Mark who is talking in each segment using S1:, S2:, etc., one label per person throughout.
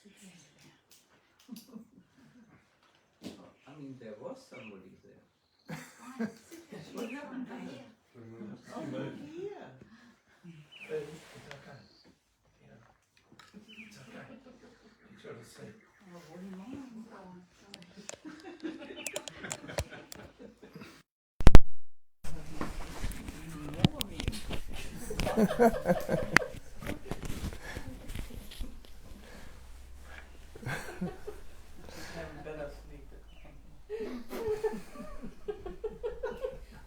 S1: I mean, there was somebody there.
S2: What happened to here?
S1: Oh, here.
S3: It's okay. Yeah. It's okay. You try to sleep.
S1: Better sleep.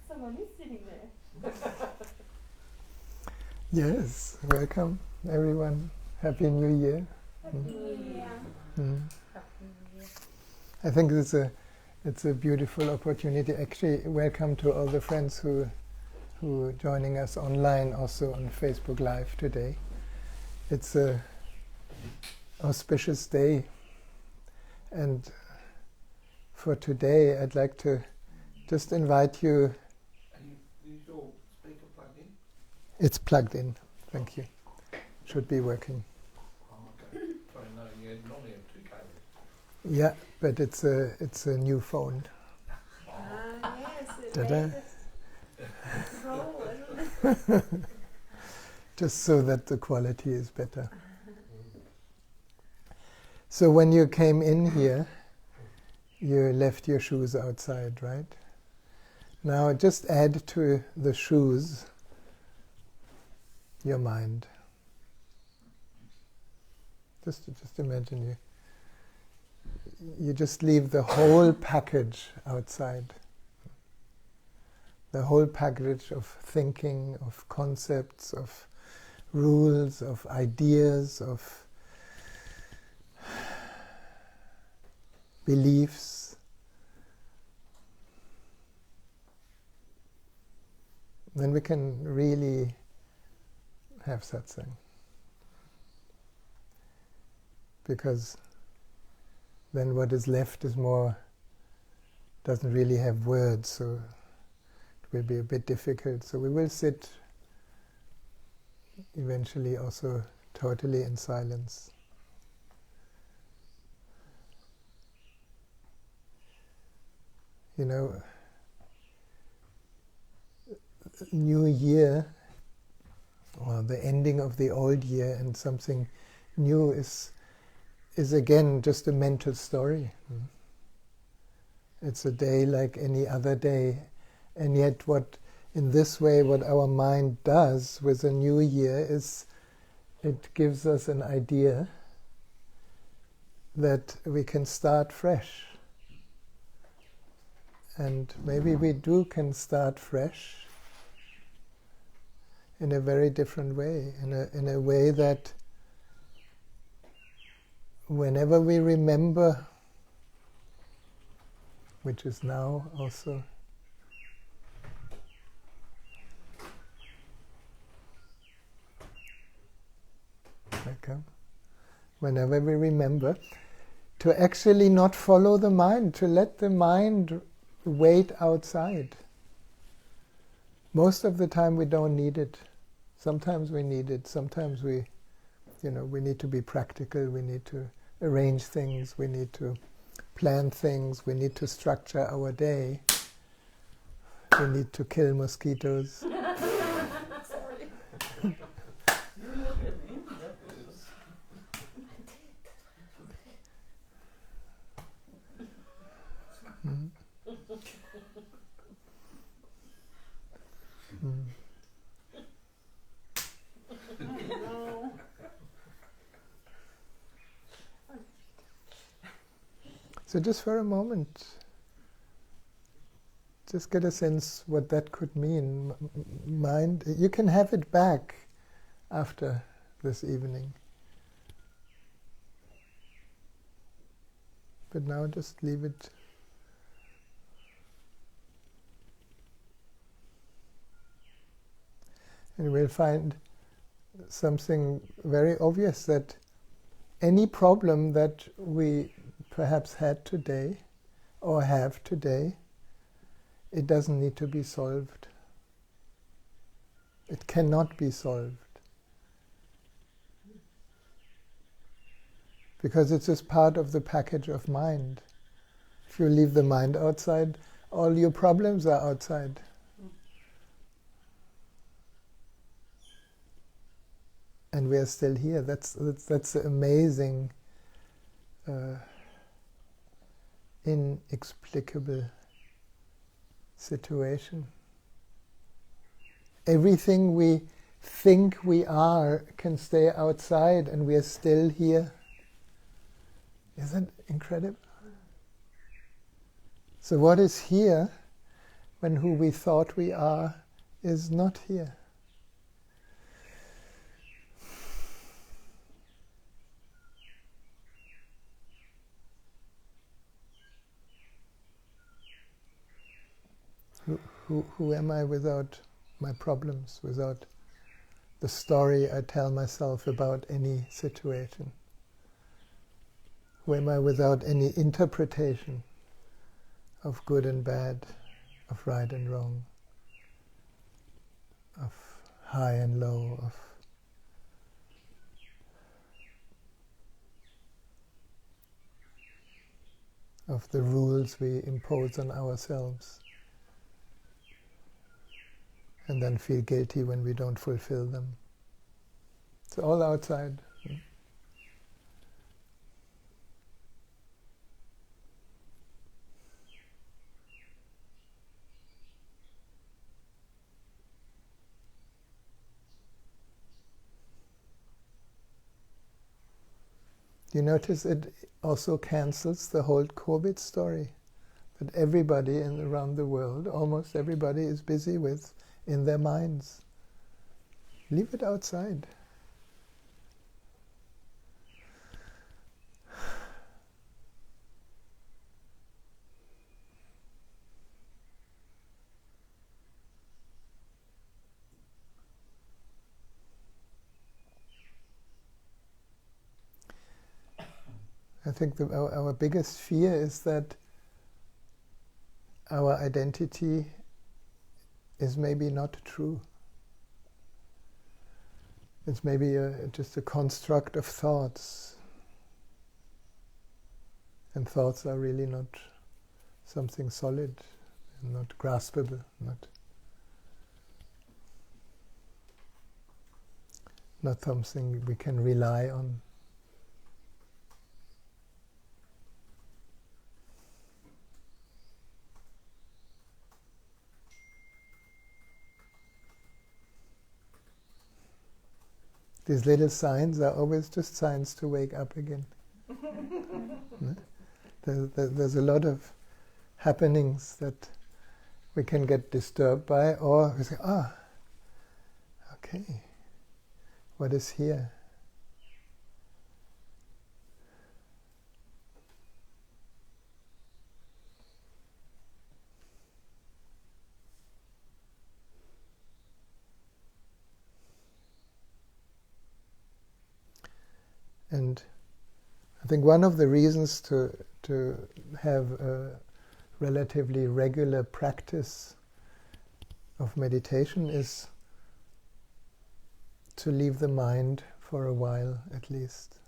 S2: Someone is sitting there.
S4: Yes, welcome everyone. Happy New Year.
S2: Happy New Year.
S4: Mm.
S2: Happy New Year.
S4: I think it's a beautiful opportunity. Actually, welcome to all the friends who are joining us online, also on Facebook Live today. It's a auspicious day, and for today I'd like to just invite you.
S3: Is your speaker plugged in?
S4: It's plugged in, thank you. Should be working.
S3: Oh, okay. Sorry, no, you normally have two cables.
S4: Yeah, but it's a new phone.
S2: Yes, it
S4: Ta-da.
S2: roll, isn't it?
S4: Just so that the quality is better. So when you came in here, you left your shoes outside, right? Now just add to the shoes your mind. Just imagine you just leave the whole package outside. The whole package of thinking, of concepts, of rules, of ideas, of beliefs. Then we can really have satsang. Because then what is left is doesn't really have words, so it will be a bit difficult. So we will sit eventually also totally in silence. You know, New Year, or the ending of the old year, and something new is again just a mental story. It's a day like any other day, and yet what our mind does with a new year is it gives us an idea that we can start fresh. And maybe we can start fresh in a very different way, in a way that whenever we remember, which is now also, whenever we remember, to actually not follow the mind, to let the mind wait outside. Most of the time we don't need it. Sometimes we need it. Sometimes we need to be practical. We need to arrange things. We need to plan things. We need to structure our day. We need to kill mosquitoes.
S2: Sorry.
S4: Mm. Mm. So just for a moment, just get a sense what that could mean. Mind, you can have it back after this evening. But now just leave it. And we'll find something very obvious, that any problem that we perhaps had today or have today, it doesn't need to be solved. It cannot be solved. because it's just part of the package of mind. If you leave the mind outside, all your problems are outside. And we are still here. That's the amazing, inexplicable situation. Everything we think we are can stay outside, and we are still here. Isn't it incredible? So what is here when who we thought we are is not here? Who am I without my problems, without the story I tell myself about any situation? Who am I without any interpretation of good and bad, of right and wrong, of high and low, of the rules we impose on ourselves, and then feel guilty when we don't fulfill them. It's all outside. You notice it also cancels the whole COVID story that everybody around the world, almost everybody, is busy with in their minds. Leave it outside. I think our biggest fear is that our identity is maybe not true. It's maybe just a construct of thoughts. And thoughts are really not something solid, not graspable, not something we can rely on. These little signs are always just signs to wake up again. There's a lot of happenings that we can get disturbed by, or we say, okay, what is here? And I think one of the reasons to have a relatively regular practice of meditation is to leave the mind for a while at least.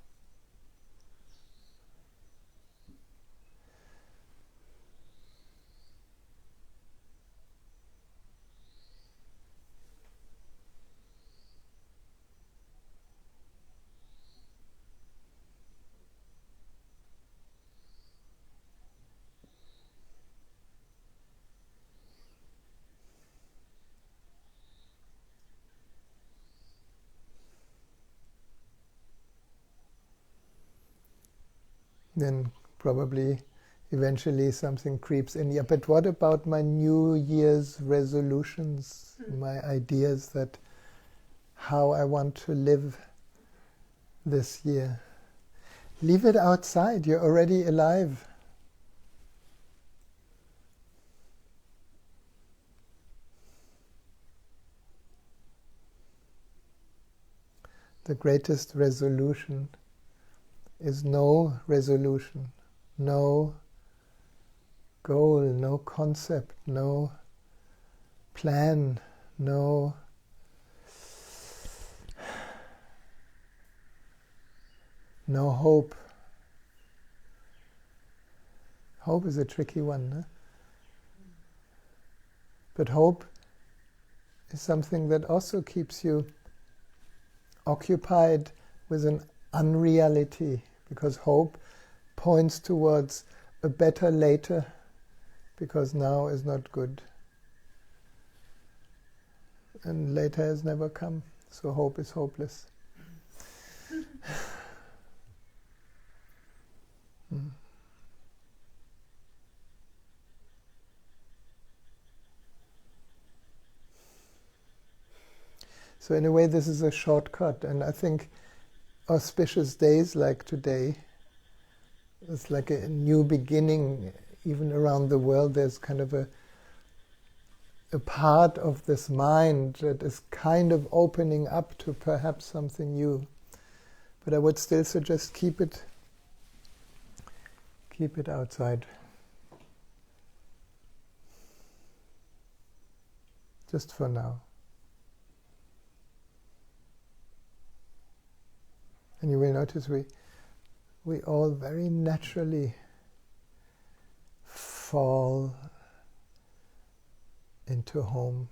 S4: Then probably eventually something creeps in. Yeah, but what about my New Year's resolutions, my ideas that how I want to live this year? Leave it outside. You're already alive. The greatest resolution is no resolution, no goal, no concept, no plan, no hope, Hope is a tricky one, no? But hope is something that also keeps you occupied with an unreality, because hope points towards a better later, because now is not good. And later has never come, so hope is hopeless. So in a way this is a shortcut, and I think auspicious days like today, it's like a new beginning. Even around the world there's kind of a part of this mind that is kind of opening up to perhaps something new. But I would still suggest keep it outside. Just for now. And you will notice we all very naturally fall into home.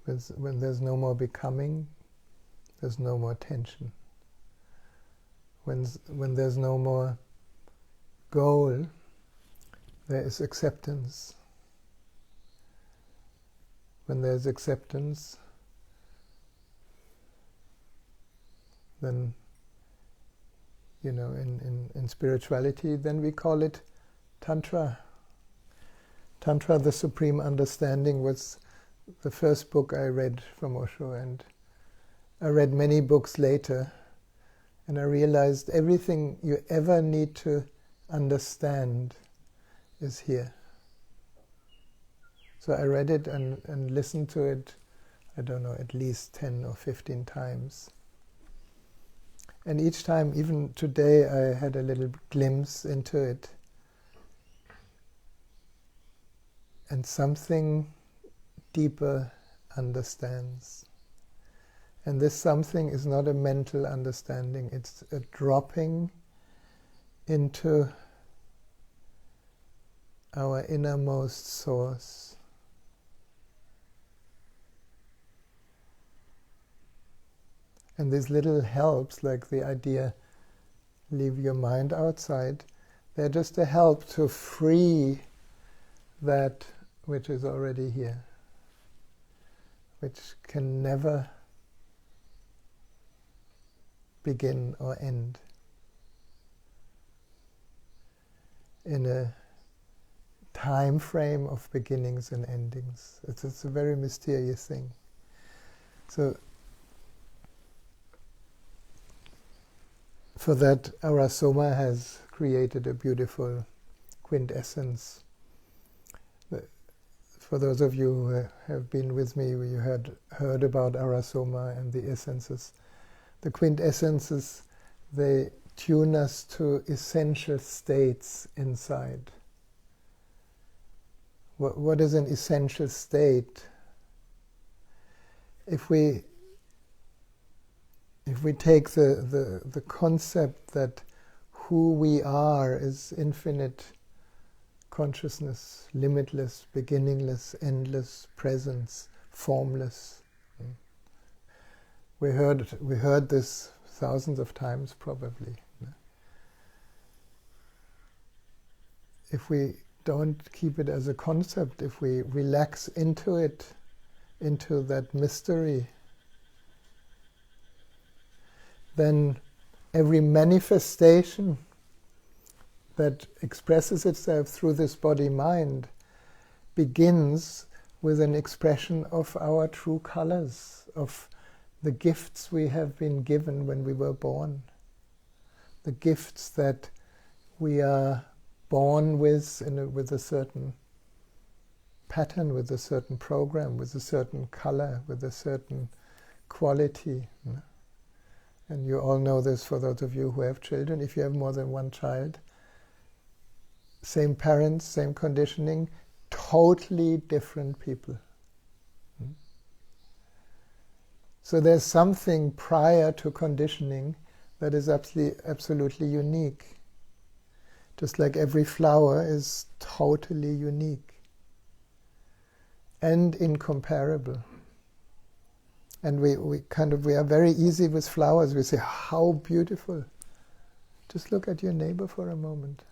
S4: When there's no more becoming, there's no more tension. When there's no more goal, there is acceptance. When there's acceptance, then, in spirituality, then we call it Tantra. Tantra, the Supreme Understanding, was the first book I read from Osho, and I read many books later, and I realized everything you ever need to understand is here. So I read it and listened to it, I don't know, at least 10 or 15 times. And each time, even today, I had a little glimpse into it. And something deeper understands. And this something is not a mental understanding, it's a dropping into our innermost source. And these little helps, like the idea, leave your mind outside, they're just a help to free that which is already here, which can never begin or end in a time frame of beginnings and endings. It's a very mysterious thing. So for that, Arasoma has created a beautiful quintessence. For those of you who have been with me, you heard about Arasoma and the essences. The quintessences, they tune us to essential states inside. What is an essential state? If we take the concept that who we are is infinite consciousness, limitless, beginningless, endless, presence, formless. We heard this thousands of times probably. If we don't keep it as a concept, if we relax into it, into that mystery, then every manifestation that expresses itself through this body-mind begins with an expression of our true colors, of the gifts we have been given when we were born, the gifts that we are born with with a certain pattern, with a certain program, with a certain color, with a certain quality. And you all know this, for those of you who have children. If you have more than one child, same parents, same conditioning, totally different people. So there's something prior to conditioning that is absolutely unique. Just like every flower is totally unique and incomparable. And we are very easy with flowers. We say, how beautiful. Just look at your neighbor for a moment.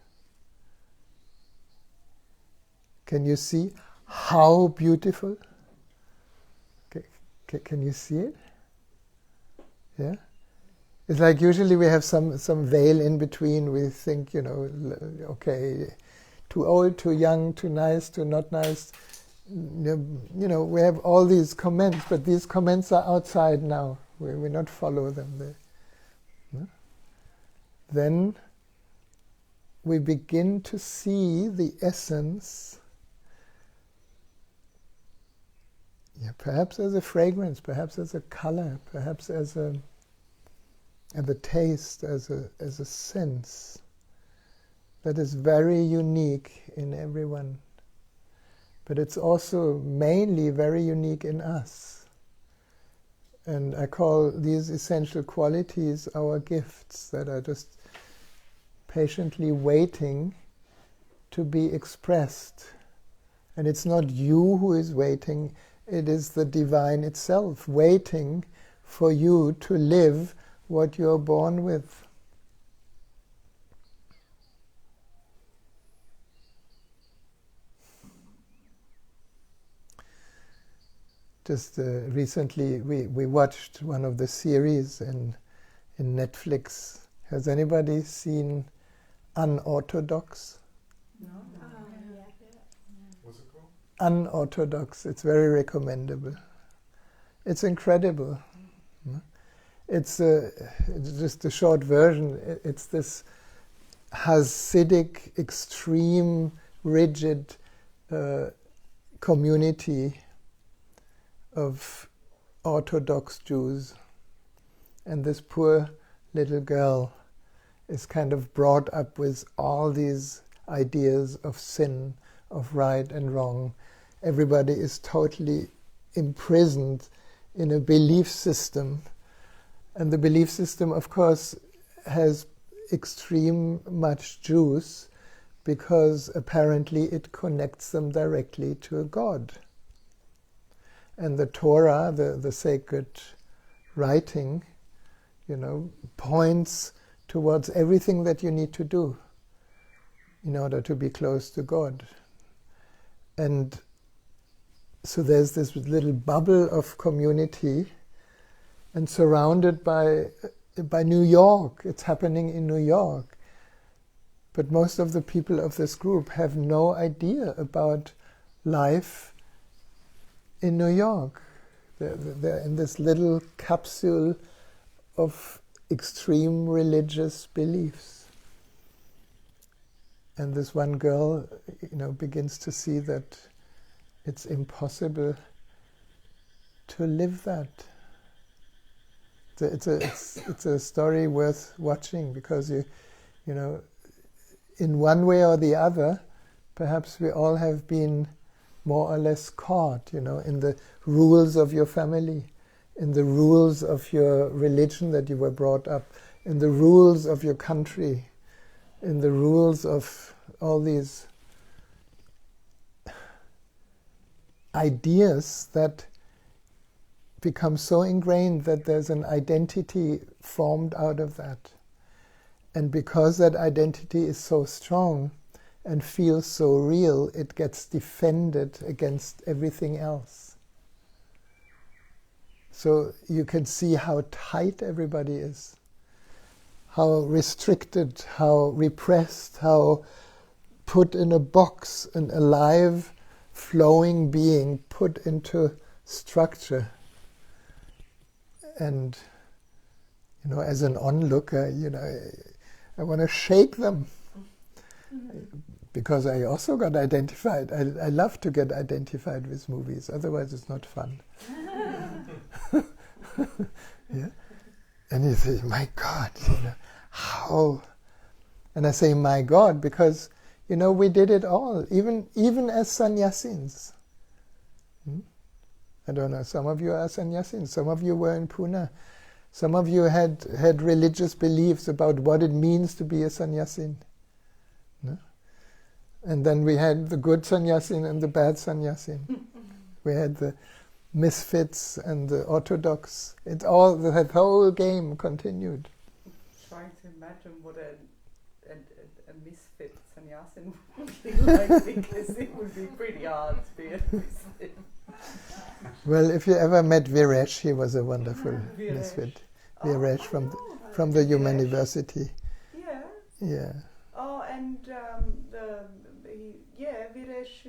S4: Can you see how beautiful? Can you see it? Yeah? It's like usually we have some veil in between. We think, okay, too old, too young, too nice, too not nice. We have all these comments, but these comments are outside now. We not follow them. Then we begin to see the essence, perhaps as a fragrance, perhaps as a color, perhaps as a taste, as a sense that is very unique in everyone. But it's also mainly very unique in us. And I call these essential qualities our gifts that are just patiently waiting to be expressed. And it's not you who is waiting, it is the divine itself waiting for you to live what you're born with. Just recently we watched one of the series in Netflix. Has anybody seen Unorthodox?
S2: No.
S3: What's it called?
S4: Unorthodox. It's very recommendable. It's incredible. It's just a short version. It's this Hasidic, extreme, rigid community of Orthodox Jews. And this poor little girl is kind of brought up with all these ideas of sin, of right and wrong. Everybody is totally imprisoned in a belief system. And the belief system, of course, has extreme much juice because apparently it connects them directly to a God. And the Torah, the sacred writing, points towards everything that you need to do in order to be close to God. And so there's this little bubble of community, and surrounded by New York. It's happening in New York. But most of the people of this group have no idea about life in New York. They're in this little capsule of extreme religious beliefs. And this one girl, begins to see that it's impossible to live that. It's a story worth watching because in one way or the other, perhaps we all have been more or less caught, in the rules of your family, in the rules of your religion that you were brought up, in the rules of your country, in the rules of all these ideas that become so ingrained that there's an identity formed out of that. And because that identity is so strong and feels so real, it gets defended against everything else. So you can see how tight everybody is, how restricted, how repressed, how put in a box, an alive, flowing being put into structure. And, as an onlooker, I want to shake them. Because I also got identified. I love to get identified with movies, otherwise it's not fun. Yeah? And you say, my God, how? And I say, my God, because, we did it all, even as sannyasins. I don't know, some of you are sannyasin, some of you were in Pune. Some of you had religious beliefs about what it means to be a sannyasin. No? And then we had the good sannyasin and the bad sannyasin. We had the misfits and the orthodox. That whole game continued.
S5: Trying to imagine what a misfit sannyasin would be like, because it would be pretty hard to be a misfit.
S4: Well, if you ever met Viresh, he was a wonderful misfit. Viresh from the Human University.
S5: Yeah.
S4: Yeah.
S5: Oh, and Viresh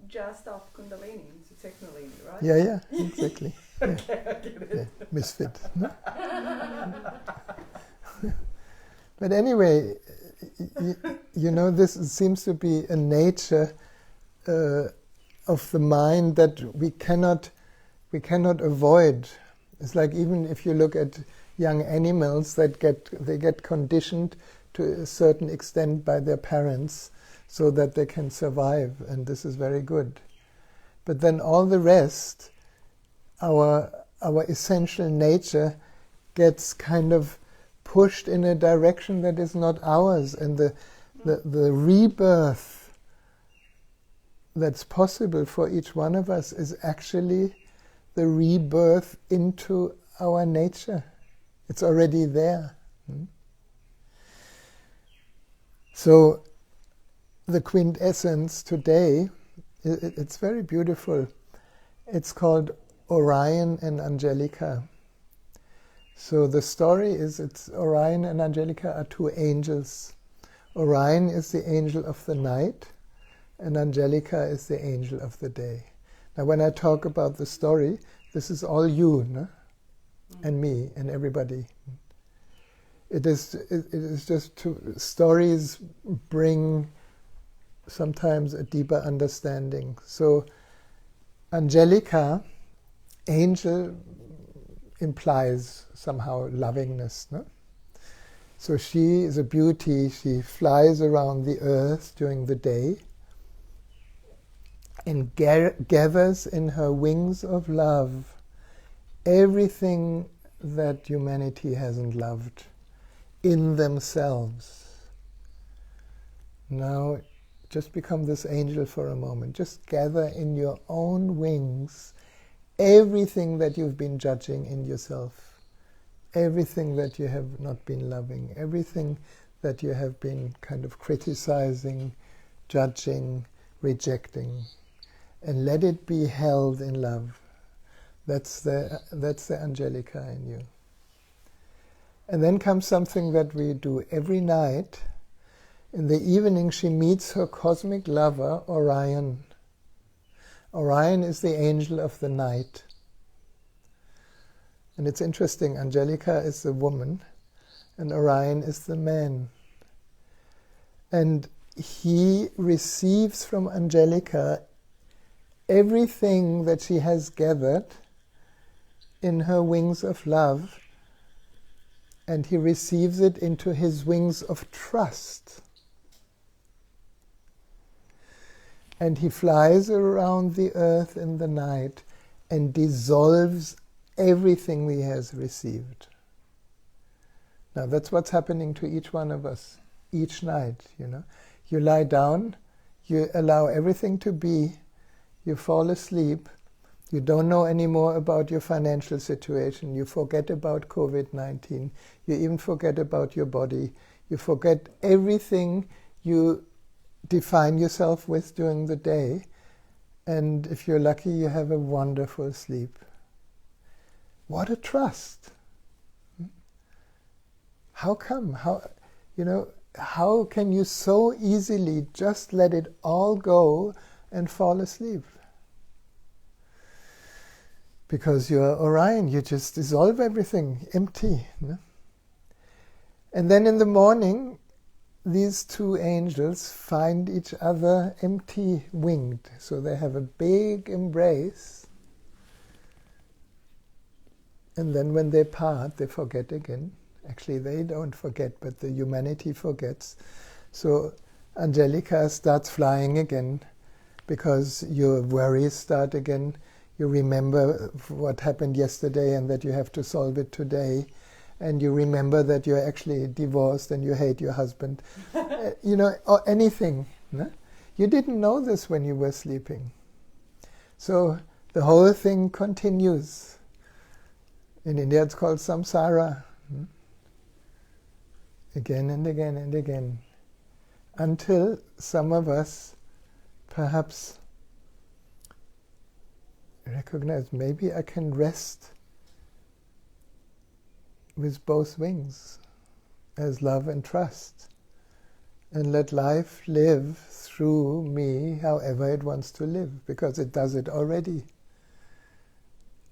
S5: just off Kundalini, so Technolini, right?
S4: Yeah, exactly.
S5: Okay, I get it.
S4: Yeah, misfit. No? But anyway, you know, this seems to be a nature of the mind that we cannot avoid. It's like, even if you look at young animals that get conditioned to a certain extent by their parents so that they can survive, and this is very good. But then all the rest, our essential nature, gets kind of pushed in a direction that is not ours, and the rebirth that's possible for each one of us is actually the rebirth into our nature. It's already there. So the quintessence today, it's very beautiful. It's called Orion and Angelica. So the story is, it's Orion and Angelica are two angels. Orion is the angel of the night, and Angelica is the angel of the day. Now when I talk about the story, this is all you, no? And me, and everybody. It is just stories bring sometimes a deeper understanding. So Angelica, angel, implies somehow lovingness, no? So she is a beauty. She flies around the earth during the day and gathers in her wings of love everything that humanity hasn't loved in themselves. Now, just become this angel for a moment. Just gather in your own wings everything that you've been judging in yourself, everything that you have not been loving, everything that you have been kind of criticizing, judging, rejecting, and let it be held in love. That's the Angelica in you. And then comes something that we do every night. In the evening, she meets her cosmic lover, Orion. Orion is the angel of the night. And it's interesting, Angelica is the woman, and Orion is the man. And he receives from Angelica everything that she has gathered in her wings of love, and he receives it into his wings of trust. And he flies around the earth in the night and dissolves everything he has received. Now that's what's happening to each one of us each night, you know. You lie down, you allow everything to be, you fall asleep, you don't know anymore about your financial situation, you forget about COVID-19, you even forget about your body, you forget everything you define yourself with during the day, and if you're lucky, you have a wonderful sleep. What a trust! How come? How can you so easily just let it all go and fall asleep? Because you're Orion, you just dissolve everything, empty. No? And then in the morning, these two angels find each other empty-winged. So they have a big embrace. And then when they part, they forget again. Actually, they don't forget, but the humanity forgets. So Angelica starts flying again because your worries start again. You remember what happened yesterday and that you have to solve it today. And you remember that you're actually divorced and you hate your husband. Or anything. No? You didn't know this when you were sleeping. So the whole thing continues. In India it's called samsara. Again and again and again. Until some of us perhaps recognize, maybe I can rest with both wings, as love and trust, and let life live through me however it wants to live, because it does it already.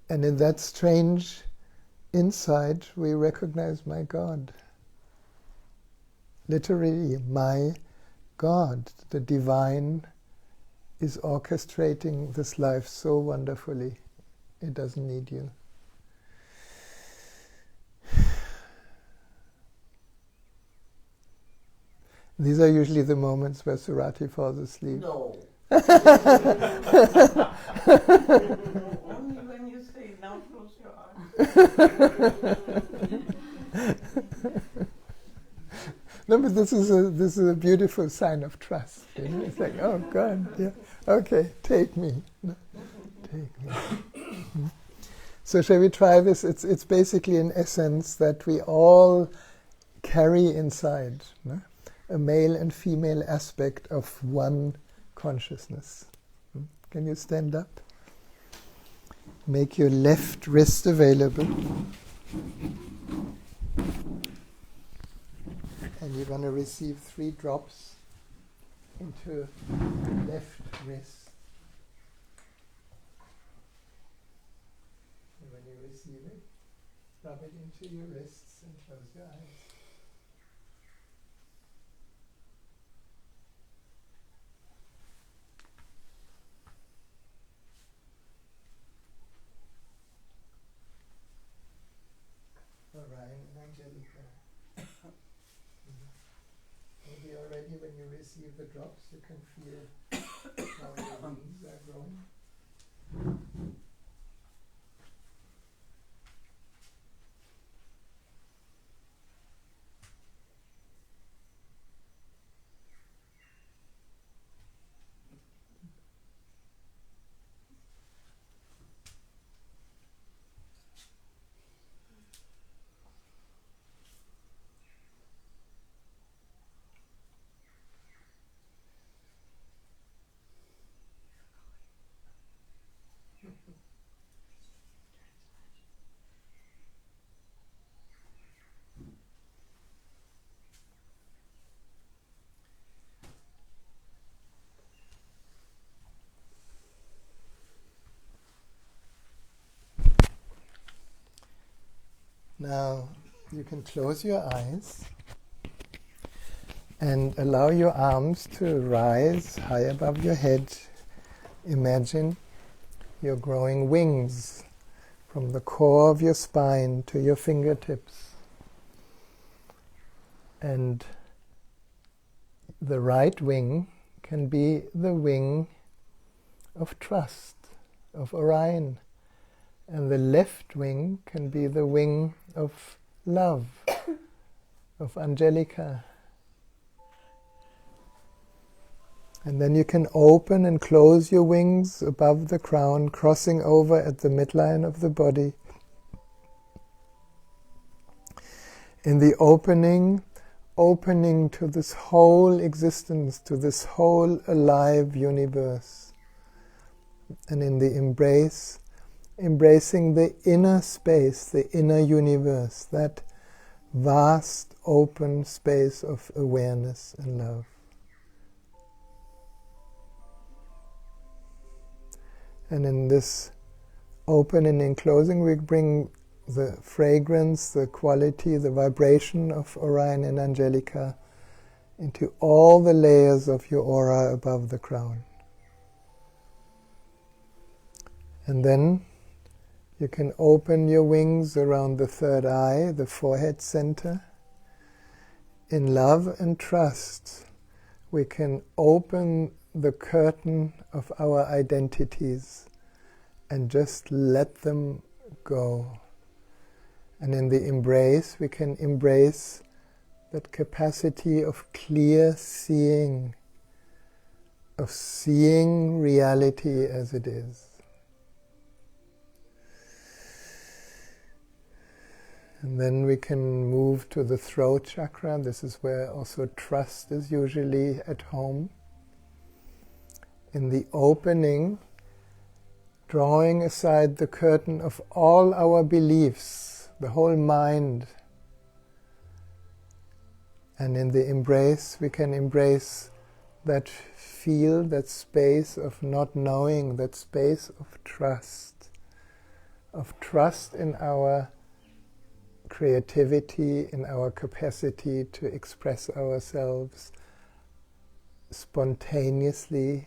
S4: And in that strange insight we recognize my God. Literally, my God, the divine, is orchestrating this life so wonderfully. It doesn't need you. These are usually the moments where Surati falls asleep.
S1: No. Only when you say, now close your eyes.
S4: No, but this is a beautiful sign of trust. It's like, oh God, yeah, okay, take me. No, take me. So shall we try this? It's basically an essence that we all carry inside. No? A male and female aspect of one consciousness. Can you stand up? Make your left wrist available. And you're going to receive 3 drops into left wrist. And when you receive it, rub it into your wrists and close your eyes. Orion and Angelica. Maybe already when you receive the drops you can feel how your wings are growing. Now you can close your eyes and allow your arms to rise high above your head. Imagine you're growing wings from the core of your spine to your fingertips. And the right wing can be the wing of trust, of Orion. And the left wing can be the wing of love, of Angelica. And then you can open and close your wings above the crown, crossing over at the midline of the body. In the opening to this whole existence, to this whole alive universe. And in the embracing the inner space, the inner universe, that vast open space of awareness and love. And in this opening and closing, we bring the fragrance, the quality, the vibration of Orion and Angelica into all the layers of your aura above the crown. And then you can open your wings around the third eye, the forehead center. In love and trust, we can open the curtain of our identities and just let them go. And in the embrace, we can embrace that capacity of clear seeing, of seeing reality as it is. And then we can move to the throat chakra. This is where also trust is usually at home. In the opening, drawing aside the curtain of all our beliefs, the whole mind. And in the embrace, we can embrace that field, that space of not knowing, that space of trust in our creativity, in our capacity to express ourselves spontaneously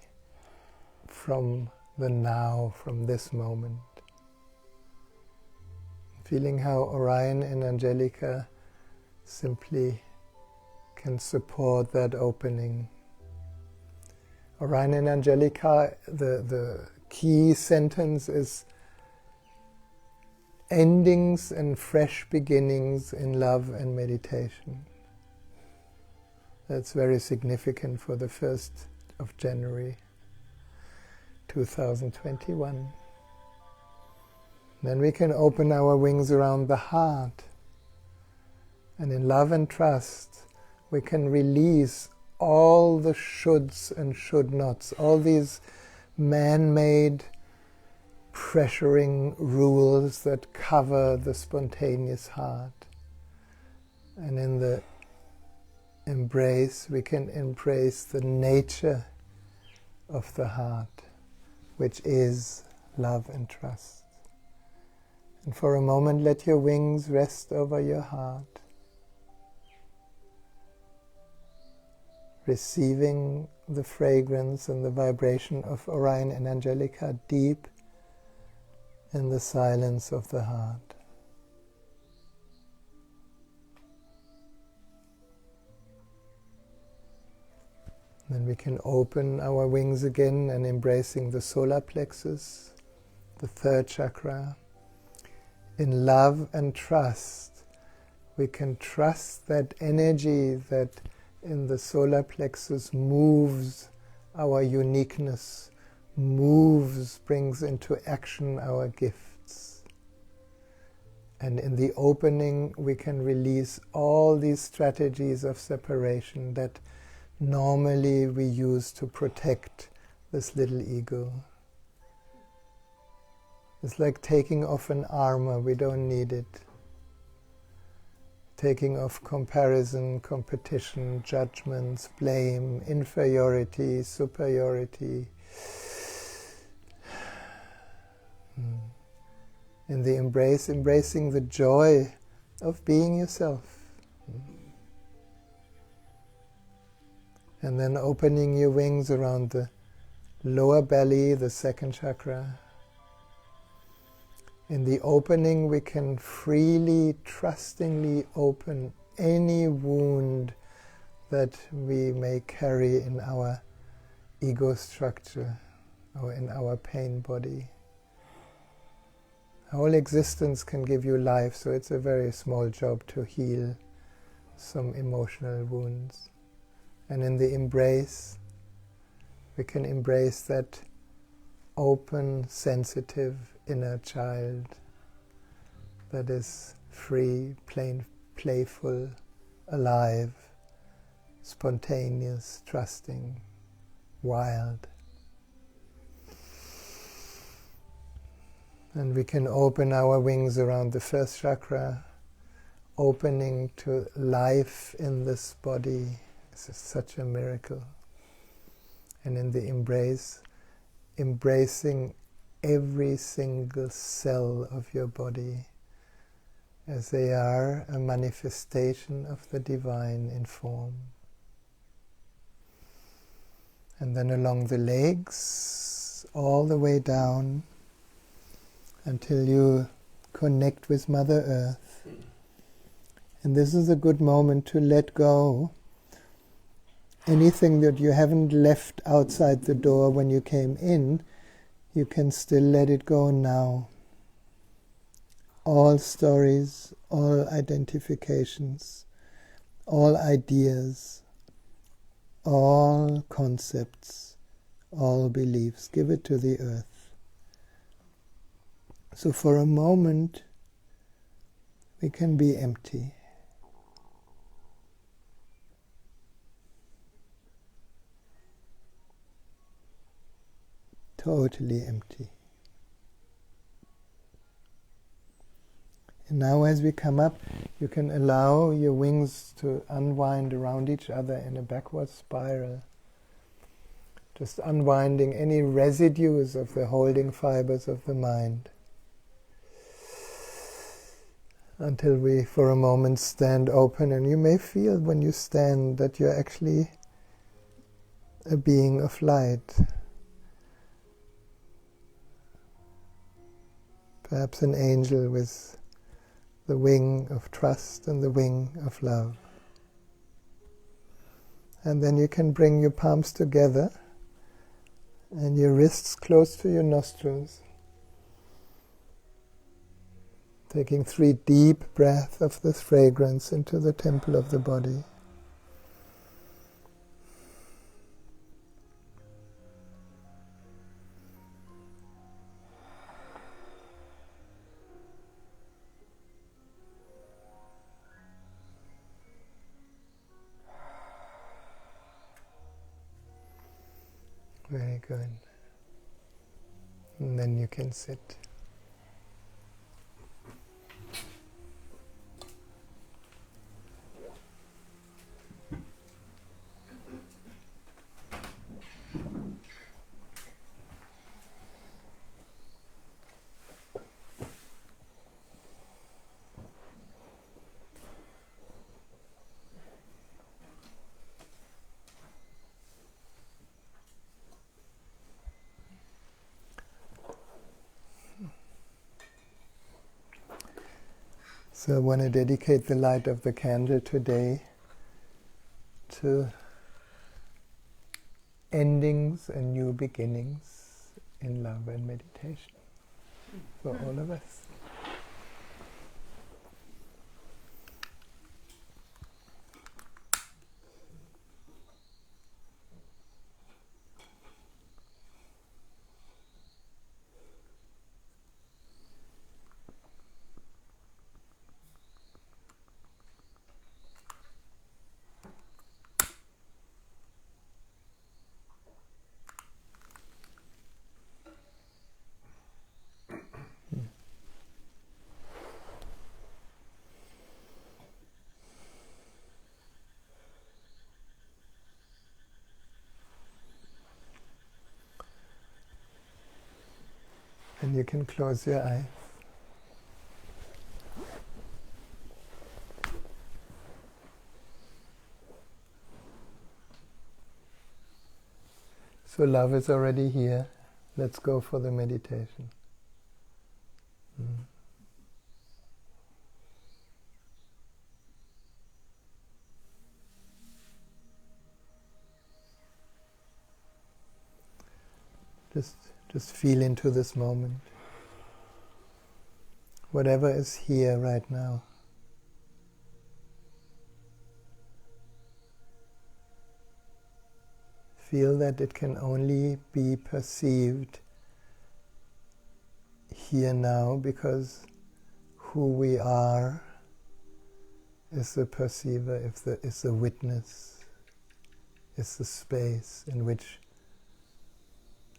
S4: from the now, from this moment. Feeling how Orion and Angelica simply can support that opening. Orion and Angelica, the key sentence is endings and fresh beginnings in love and meditation. That's very significant for the 1st of January 2021. Then we can open our wings around the heart. And in love and trust, we can release all the shoulds and should nots, all these man-made pressuring rules that cover the spontaneous heart. And in the embrace, we can embrace the nature of the heart, which is love and trust. And for a moment, let your wings rest over your heart, receiving the fragrance and the vibration of Orion and Angelica deep in the silence of the heart. Then we can open our wings again and embracing the solar plexus, the 3rd chakra. In love and trust, we can trust that energy that in the solar plexus moves our uniqueness, brings into action our gifts. And in the opening, we can release all these strategies of separation that normally we use to protect this little ego. It's like taking off an armor, we don't need it. Taking off comparison, competition, judgments, blame, inferiority, superiority. In the embrace, embracing the joy of being yourself. And then opening your wings around the lower belly, the 2nd chakra. In the opening, we can freely, trustingly open any wound that we may carry in our ego structure or in our pain body. Our whole existence can give you life, so it's a very small job to heal some emotional wounds. And in the embrace, we can embrace that open, sensitive inner child that is free, playful, alive, spontaneous, trusting, wild. And we can open our wings around the 1st chakra, opening to life in this body. This is such a miracle. And in the embrace, embracing every single cell of your body as they are a manifestation of the divine in form. And then along the legs, all the way down until you connect with Mother Earth. And this is a good moment to let go anything that you haven't left outside the door when you came in, you can still let it go now. All stories, all identifications, all ideas, all concepts, all beliefs, give it to the earth. So for a moment, we can be empty. Totally empty. And now as we come up, you can allow your wings to unwind around each other in a backward spiral. Just unwinding any residues of the holding fibers of the mind. Until we, for a moment, stand open. And you may feel when you stand that you're actually a being of light. Perhaps an angel with the wing of trust and the wing of love. And then you can bring your palms together and your wrists close to your nostrils. Taking 3 deep breaths of this fragrance into the temple of the body. Very good. And then you can sit. So I want to dedicate the light of the candle today to endings and new beginnings in love and meditation for all of us. And you can close your eyes. So love is already here. Let's go for the meditation. Just feel into this moment. Whatever is here right now. Feel that it can only be perceived here now because who we are is the perceiver, is the witness, is the space in which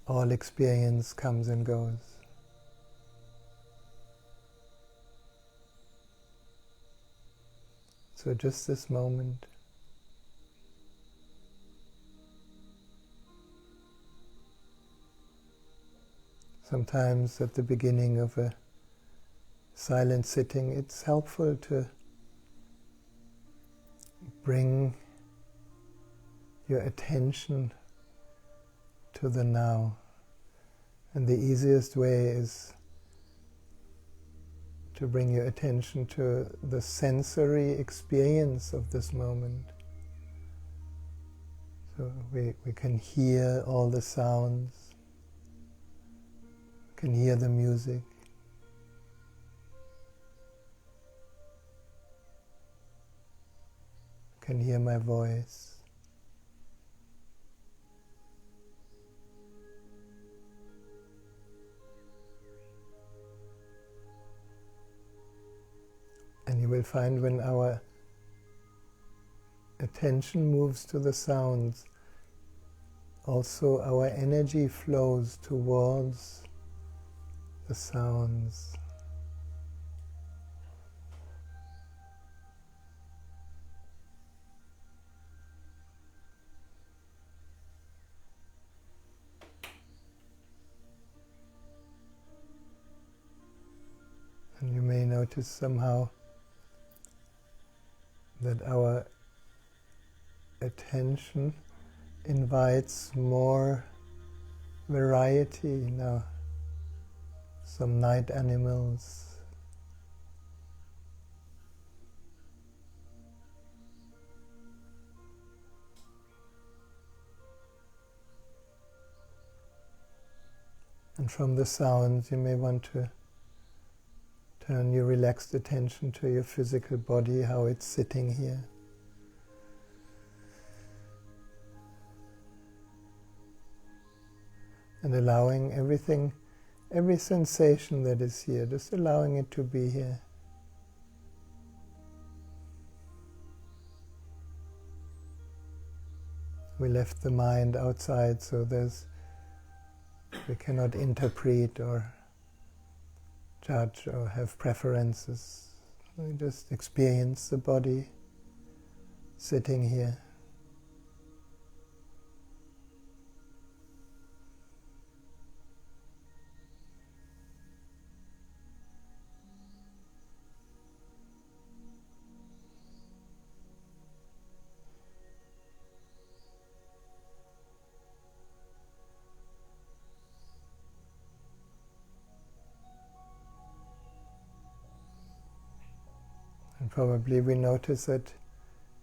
S4: all experience comes and goes. So just this moment. Sometimes at the beginning of a silent sitting, it's helpful to bring your attention to the now. And the easiest way is to bring your attention to the sensory experience of this moment. So we can hear all the sounds, can hear the music. Can hear my voice. And you will find when our attention moves to the sounds, also our energy flows towards the sounds. And you may notice somehow that our attention invites more variety now. Some night animals, and from the sounds you may want to turn your relaxed attention to your physical body, how it's sitting here. And allowing everything, every sensation that is here, just allowing it to be here. We left the mind outside, so we cannot interpret or judge or have preferences. We just experience the body sitting here. And probably we notice that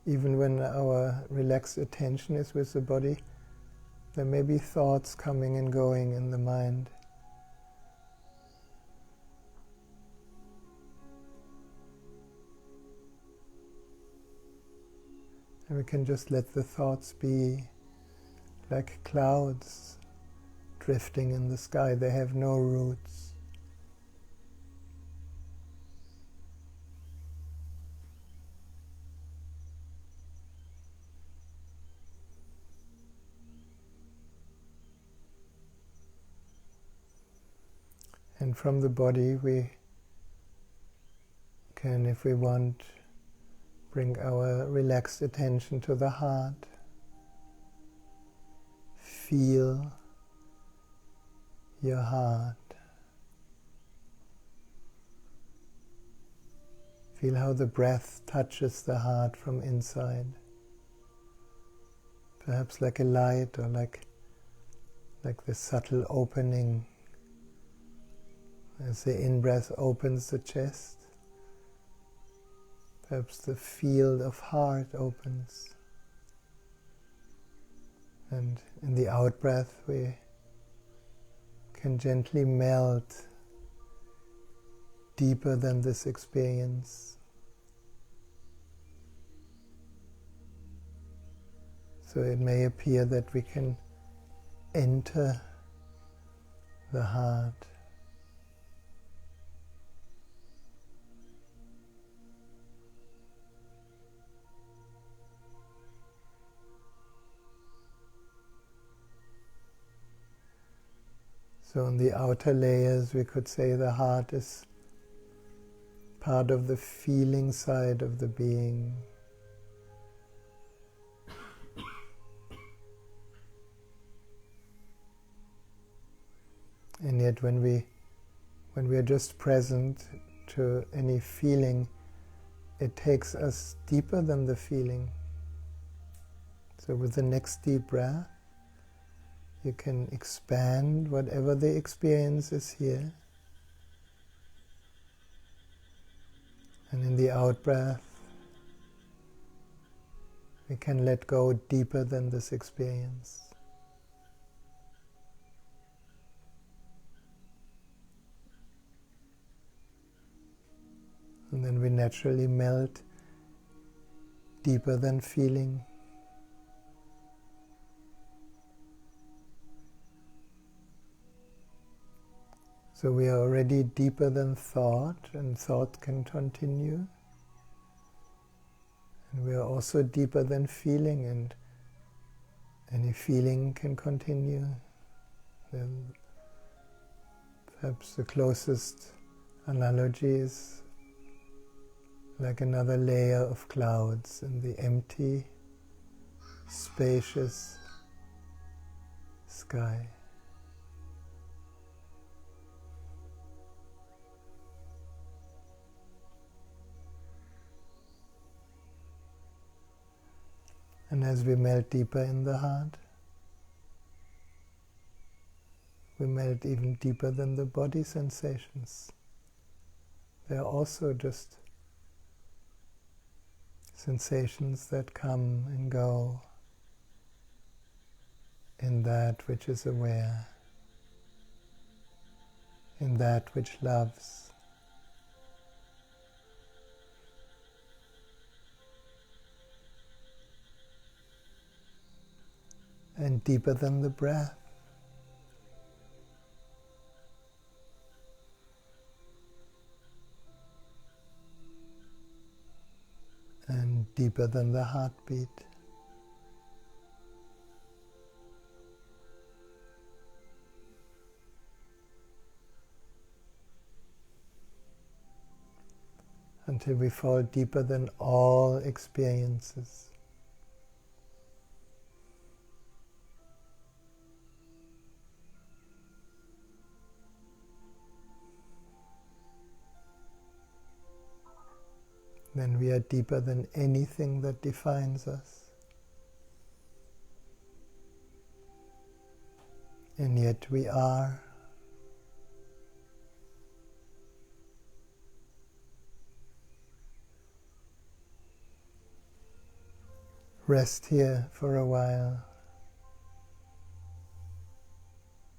S4: even when our relaxed attention is with the body, there may be thoughts coming and going in the mind. And we can just let the thoughts be like clouds drifting in the sky. They have no roots. And from the body we can, if we want, bring our relaxed attention to the heart. Feel your heart. Feel how the breath touches the heart from inside. Perhaps like a light, or like this subtle opening. As the in-breath opens the chest, perhaps the field of heart opens. And in the out-breath we can gently melt deeper than this experience. So it may appear that we can enter the heart. So on the outer layers we could say the heart is part of the feeling side of the being. And yet when we are just present to any feeling, it takes us deeper than the feeling. So with the next deep breath, you can expand whatever the experience is here. And in the out-breath, we can let go deeper than this experience. And then we naturally melt deeper than feeling. So we are already deeper than thought, and thought can continue. And we are also deeper than feeling, and any feeling can continue. Then perhaps the closest analogy is like another layer of clouds in the empty, spacious sky. And as we melt deeper in the heart, we melt even deeper than the body sensations. They are also just sensations that come and go in that which is aware, in that which loves. And deeper than the breath. And deeper than the heartbeat. Until we fall deeper than all experiences. Then we are deeper than anything that defines us. And yet we are. Rest here for a while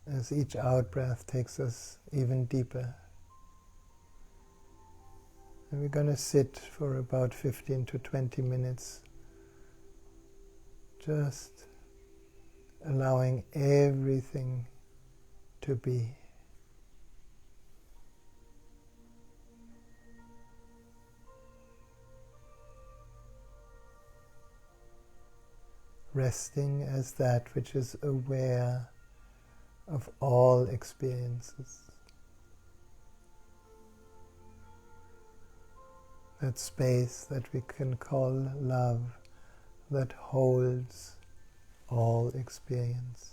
S4: as each out-breath takes us even deeper. And we're going to sit for about 15 to 20 minutes, just allowing everything to be. Resting as that which is aware of all experiences. That space that we can call love, that holds all experience.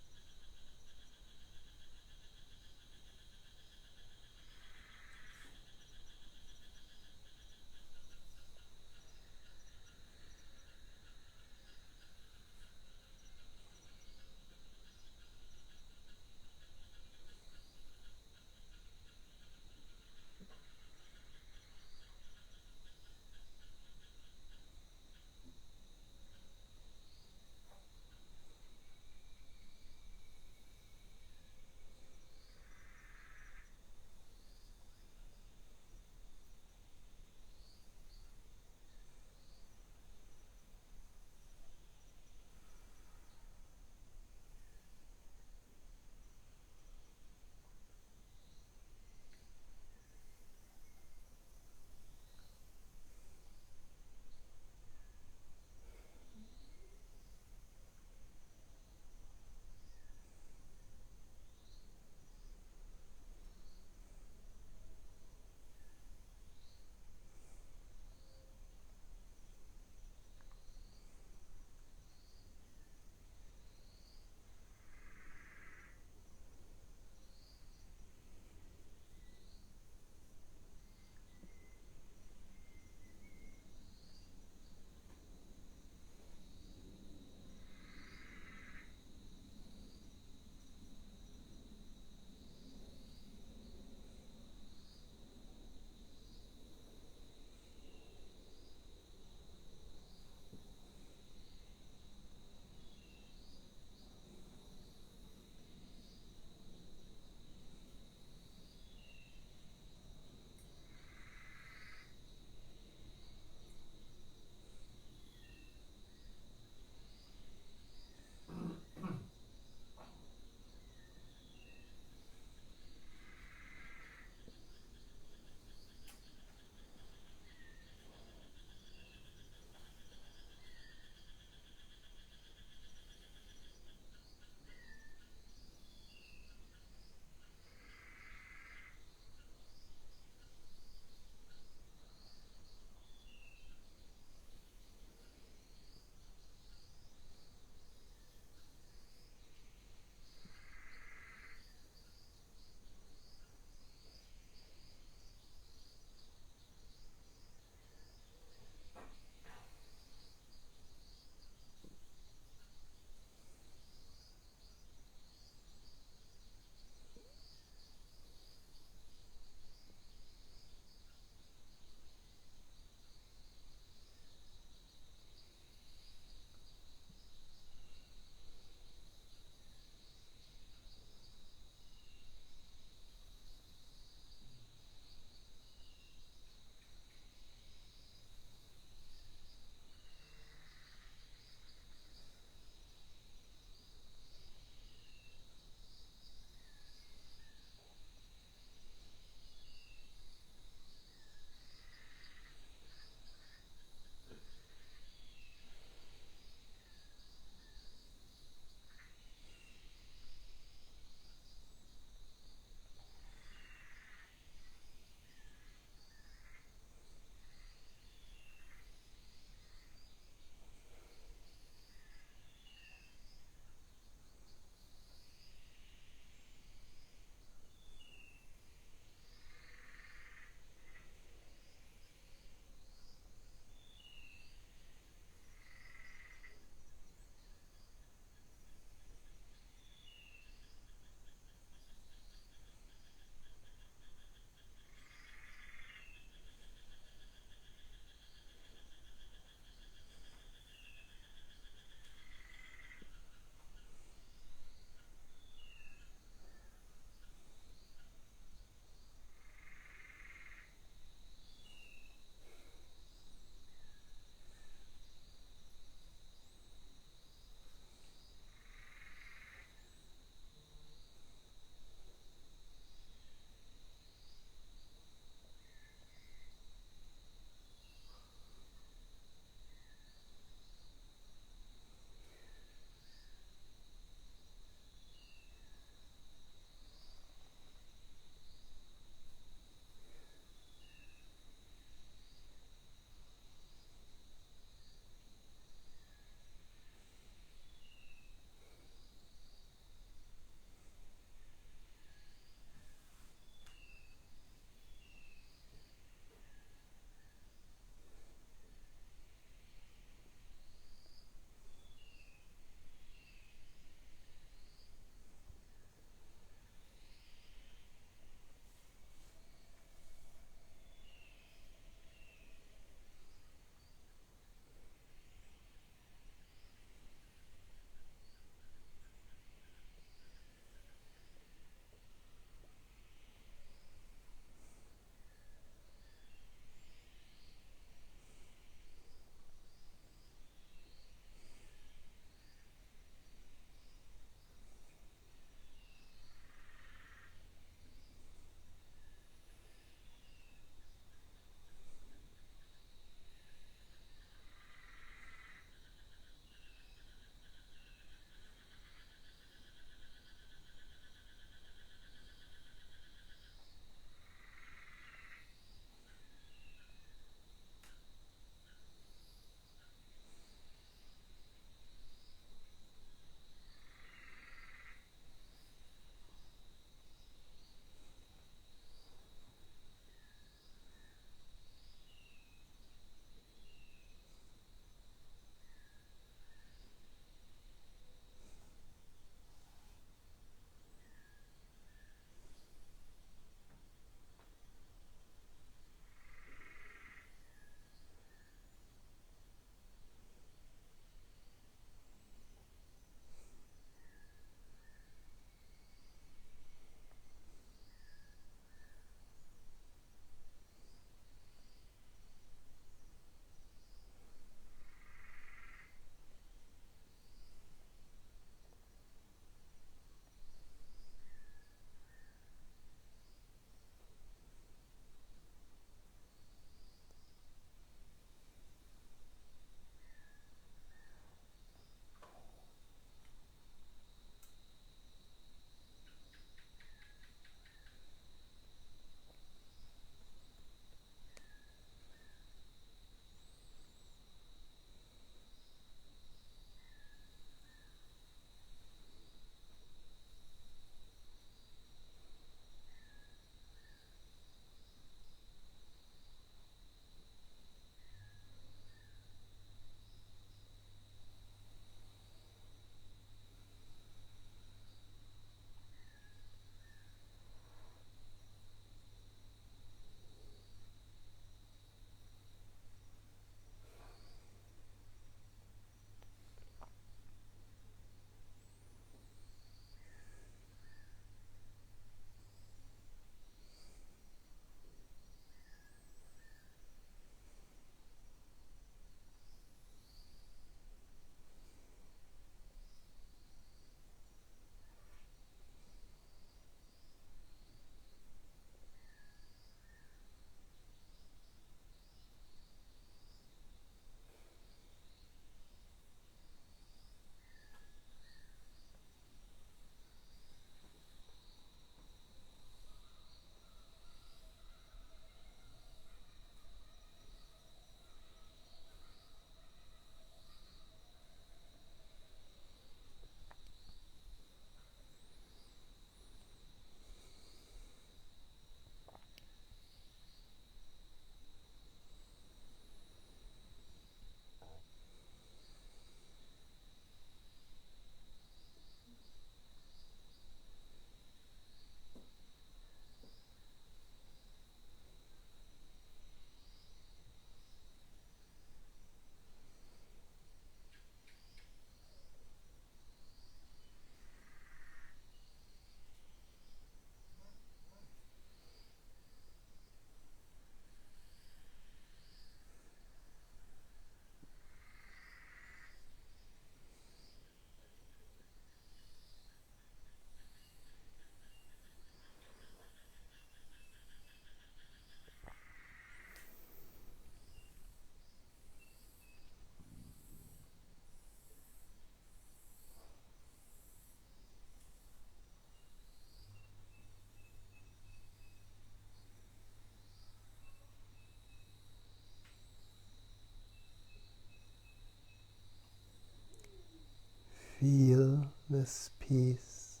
S4: boundless peace.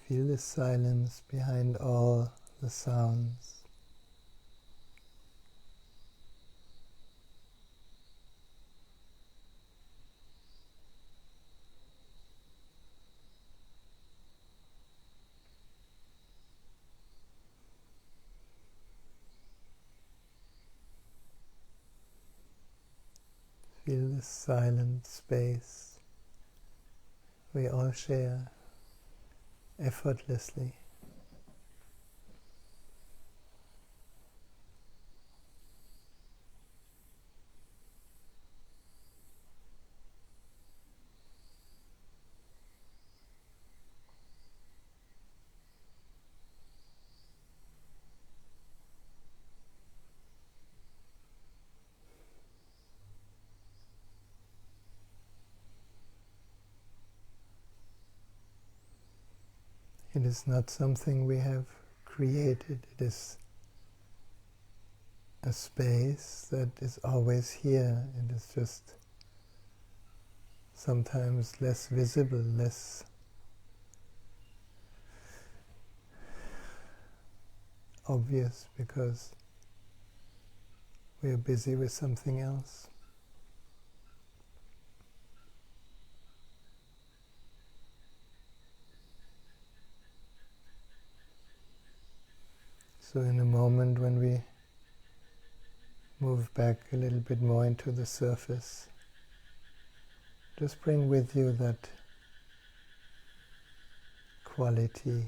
S4: Feel the silence behind all the sounds. Feel the silent space we all share effortlessly. It is not something we have created, it is a space that is always here. It is just sometimes less visible, less obvious because we are busy with something else. So in a moment when we move back a little bit more into the surface, just bring with you that quality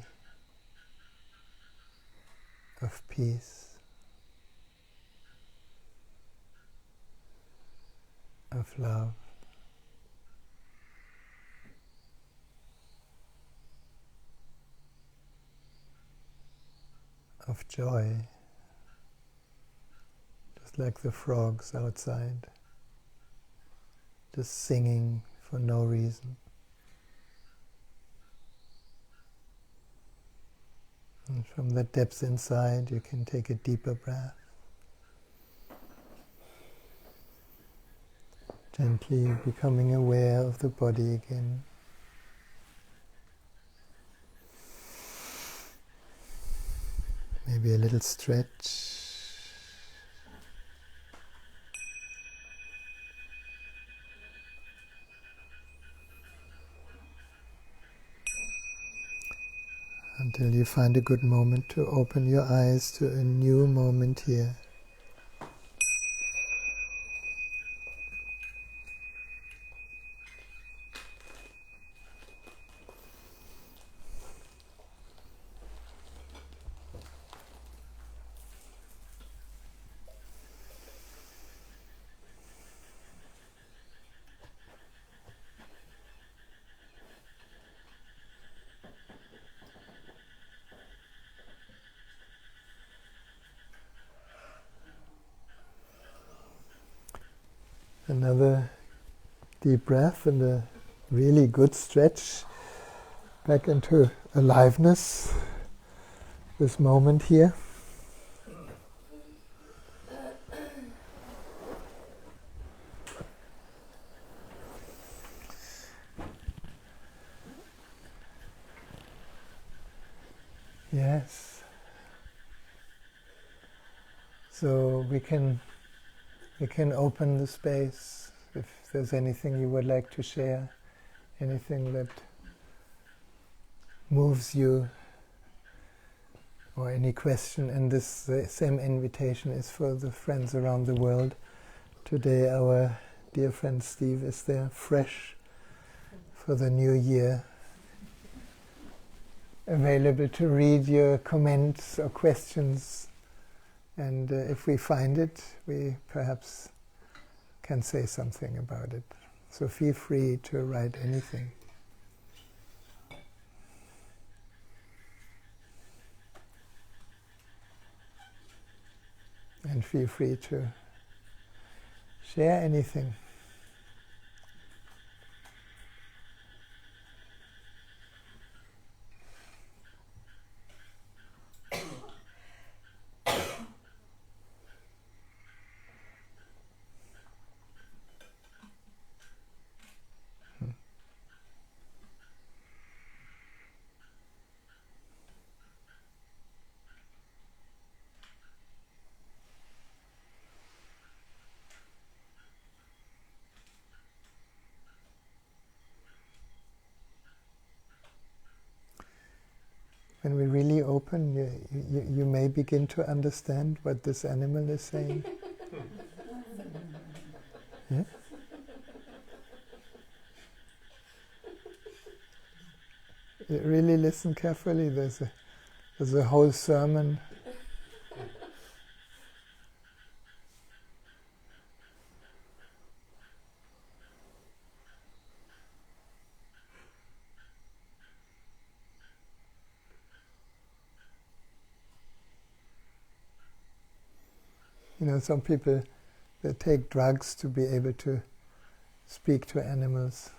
S4: of peace, of love, of joy, just like the frogs outside, just singing for no reason. And from the depths inside, you can take a deeper breath, gently becoming aware of the body again. Maybe a little stretch. Until you find a good moment to open your eyes to a new moment here. Another deep breath and a really good stretch back into aliveness, this moment here. Yes. So we can open the space if there's anything you would like to share, anything that moves you, or any question. And this same invitation is for the friends around the world. Today our dear friend Steve is there, fresh for the new year, available to read your comments or questions. And if we find it, we perhaps can say something about it. So feel free to write anything. And feel free to share anything. when we really open, you may begin to understand what this animal is saying. Yeah? Really listen carefully. There's a whole sermon. You know, some people, they take drugs to be able to speak to animals.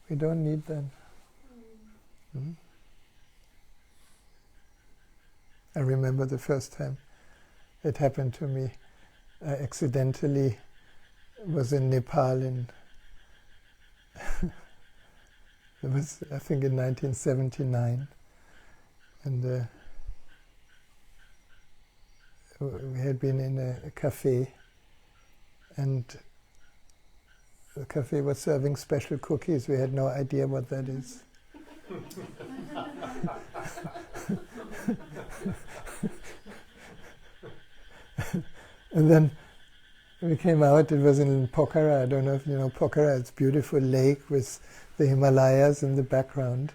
S4: We don't need that. Mm. I remember the first time it happened to me. I accidentally was in Nepal it was, I think, in 1979, and we had been in a cafe, and the cafe was serving special cookies. We had no idea what that is. And then we came out, it was in Pokhara. I don't know if you know Pokhara. It's a beautiful lake with the Himalayas in the background.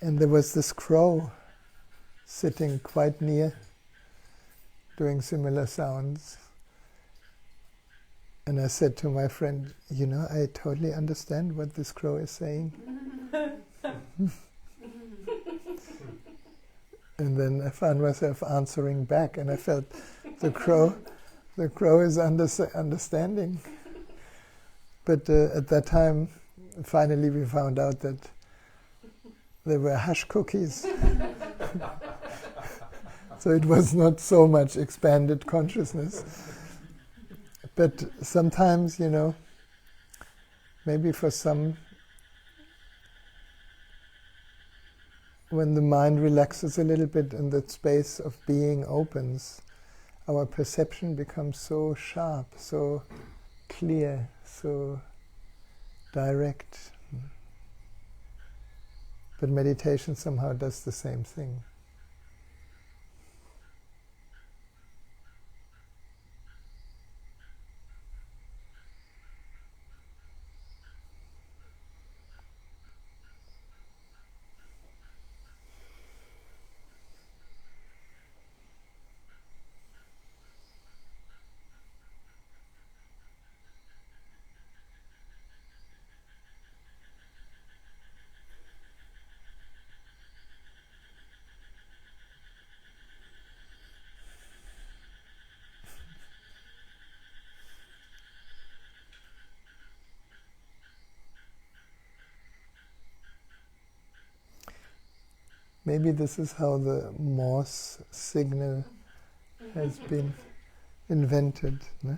S4: And there was this crow sitting quite near, doing similar sounds. And I said to my friend, you know, I totally understand what this crow is saying. And then I found myself answering back, and I felt the crow is understanding. But at that time, finally we found out that they were hush cookies. So it was not so much expanded consciousness. But sometimes, you know, maybe for some, when the mind relaxes a little bit and the space of being opens, our perception becomes so sharp, so clear, so direct. But meditation somehow does the same thing. Maybe this is how the Morse signal has been invented. No?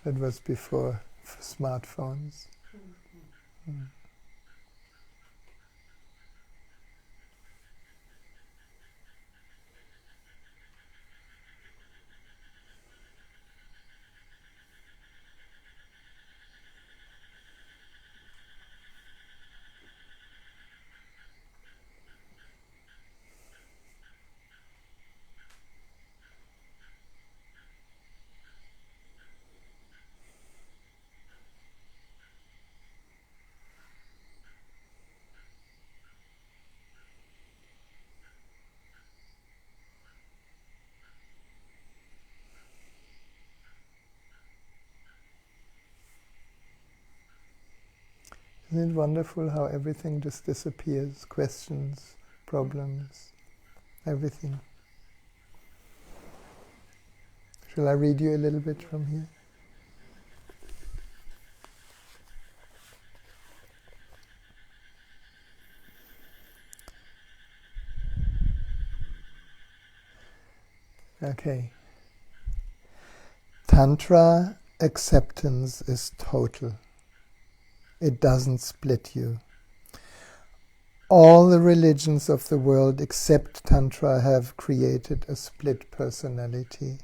S4: That was before smartphones. Mm. Isn't it wonderful how everything just disappears? Questions, problems, everything. Shall I read you a little bit from here? Okay. Tantra acceptance is total. It doesn't split you. All the religions of the world except Tantra have created a split personality.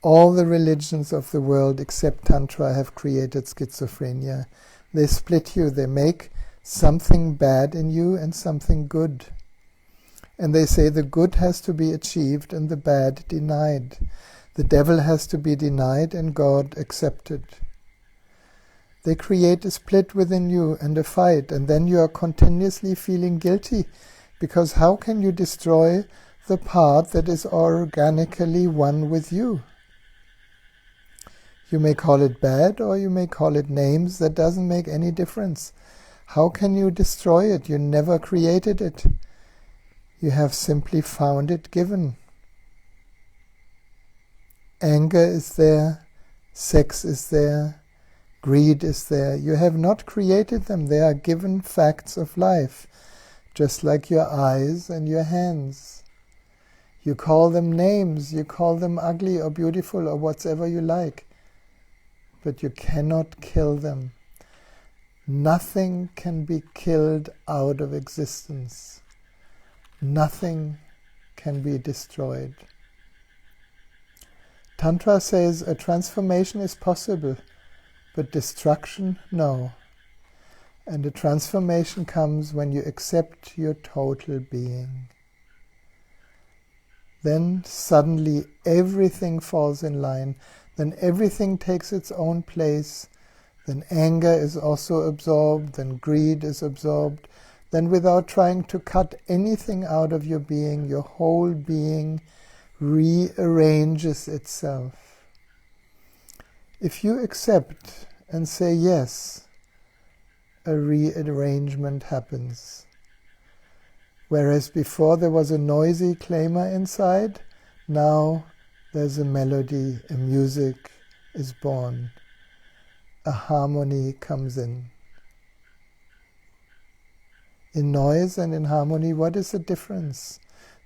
S4: All the religions of the world except Tantra have created schizophrenia. They split you. They make something bad in you and something good. And they say the good has to be achieved and the bad denied. The devil has to be denied and God accepted. They create a split within you and a fight, and then you are continuously feeling guilty, because how can you destroy the part that is organically one with you? You may call it bad or you may call it names. That doesn't make any difference. How can you destroy it? You never created it. You have simply found it given. Anger is there, sex is there, greed is there. You have not created them. They are given facts of life, just like your eyes and your hands. You call them names, you call them ugly or beautiful or whatever you like, but you cannot kill them. Nothing can be killed out of existence. Nothing can be destroyed. Tantra says a transformation is possible, but destruction, no. And the transformation comes when you accept your total being. Then suddenly everything falls in line. Then everything takes its own place. Then anger is also absorbed. Then greed is absorbed. Then without trying to cut anything out of your being, your whole being rearranges itself. If you accept and say yes, a rearrangement happens. Whereas before there was a noisy clamour inside, now there's a melody, a music is born. A harmony comes in. In noise and in harmony, what is the difference?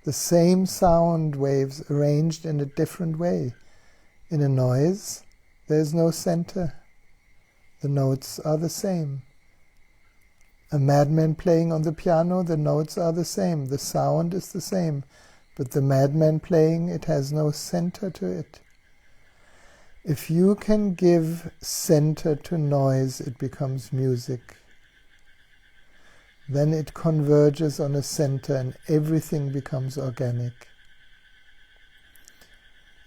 S4: The same sound waves arranged in a different way. In a noise, there is no center. The notes are the same. A madman playing on the piano, the notes are the same. The sound is the same. But the madman playing, it has no center to it. If you can give center to noise, it becomes music. Then it converges on a center and everything becomes organic.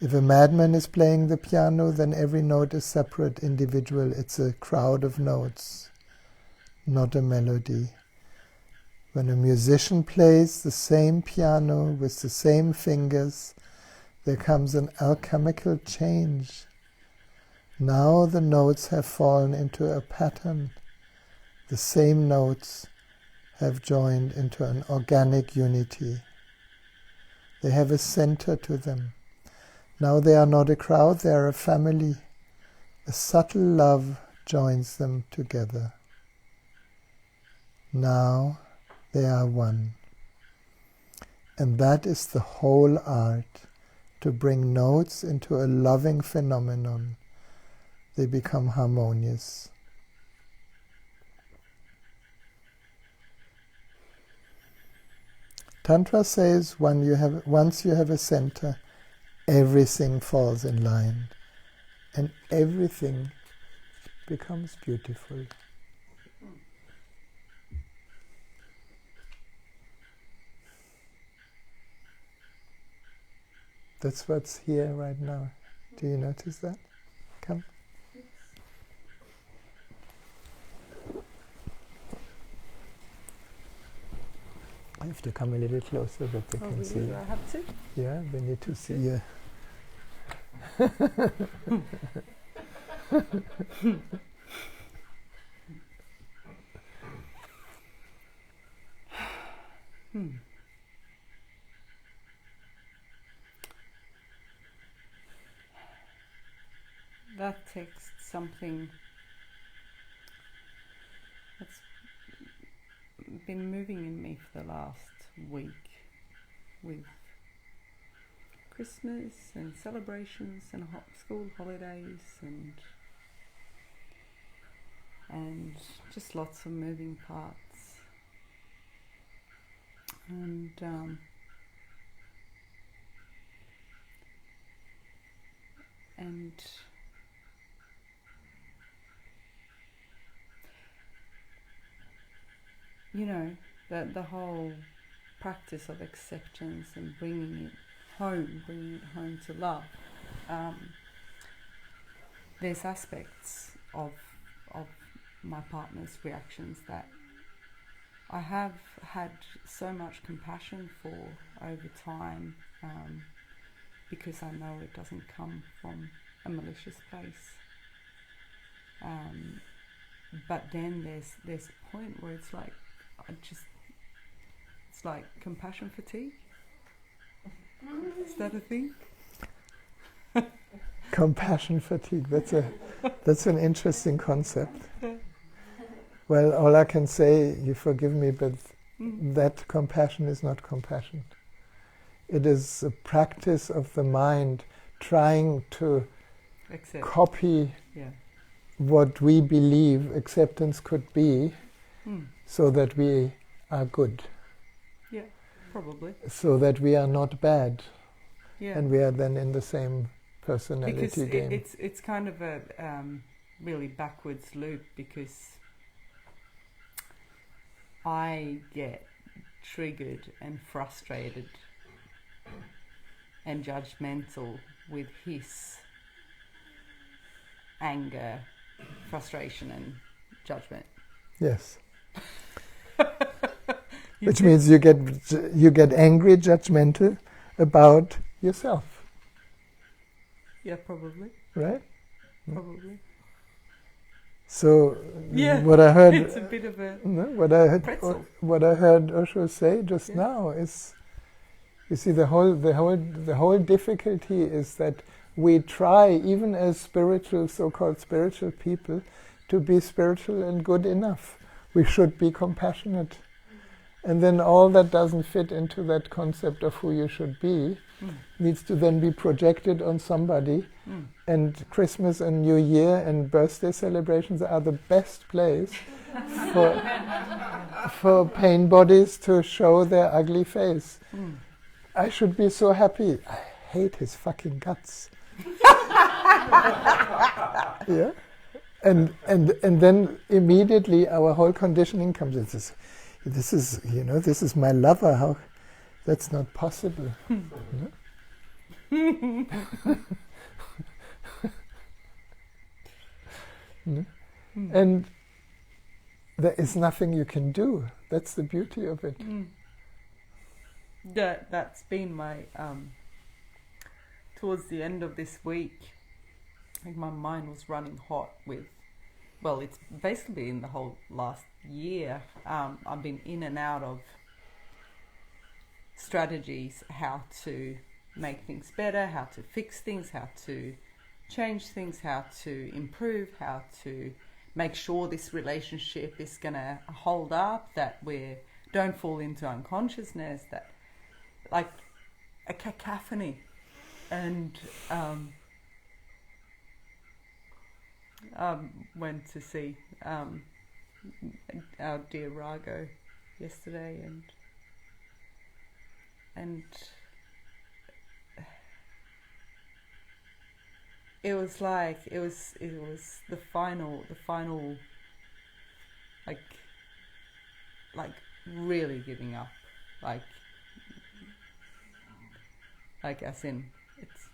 S4: If a madman is playing the piano, then every note is separate, individual. It's a crowd of notes, not a melody. When a musician plays the same piano with the same fingers, there comes an alchemical change. Now the notes have fallen into a pattern. The same notes have joined into an organic unity. They have a center to them. Now they are not a crowd, they are a family. A subtle love joins them together. Now they are one. And that is the whole art, to bring notes into a loving phenomenon. They become harmonious. Tantra says once you have a center, everything falls in line and everything becomes beautiful. That's what's here right now. Do you notice that? Come. I have to come a little closer that they can see.
S5: Do I have to?
S4: Yeah, we need to see you.
S5: That takes something that's been moving in me for the last week, with Christmas and celebrations and school holidays and just lots of moving parts. And you know, the whole practice of acceptance and bringing it home to love. There's aspects of my partner's reactions that I have had so much compassion for over time, because I know it doesn't come from a malicious place. But then there's a point where it's like it's like compassion fatigue. Is that a thing?
S4: Compassion fatigue. That's an interesting concept. Well, all I can say, you forgive me, but that compassion is not compassion. It is a practice of the mind trying to copy what we believe acceptance could be, so that we are good.
S5: Yeah, probably.
S4: So that we are not bad.
S5: Yeah.
S4: And we are then in the same personality
S5: because
S4: game.
S5: It's kind of a really backwards loop, because I get triggered and frustrated and judgmental with his anger, frustration and judgment.
S4: Yes. Which means you get angry, judgmental about yourself.
S5: Yeah, probably.
S4: Right?
S5: Probably.
S4: So
S5: yeah,
S4: what I heard,
S5: it's a bit of a
S4: what I heard Osho say just now is, you see, the whole difficulty is that we try, even as so-called spiritual people, to be spiritual and good enough. We should be compassionate. And then all that doesn't fit into that concept of who you should be needs to then be projected on somebody. And Christmas and New Year and birthday celebrations are the best place for pain bodies to show their ugly face. I should be so happy. I hate his fucking guts. Yeah? And then immediately our whole conditioning comes in. This is my lover. How? That's not possible. And there is nothing you can do. That's the beauty of it.
S5: That's been my towards the end of this week, I think my mind was running hot with, well, it's basically in the whole last year, I've been in and out of strategies, how to make things better, how to fix things, how to change things, how to improve, how to make sure this relationship is going to hold up, that we don't fall into unconsciousness, that like a cacophony. And went to see our dear Rago yesterday, and it was like it was the final like really giving up, like as in, it's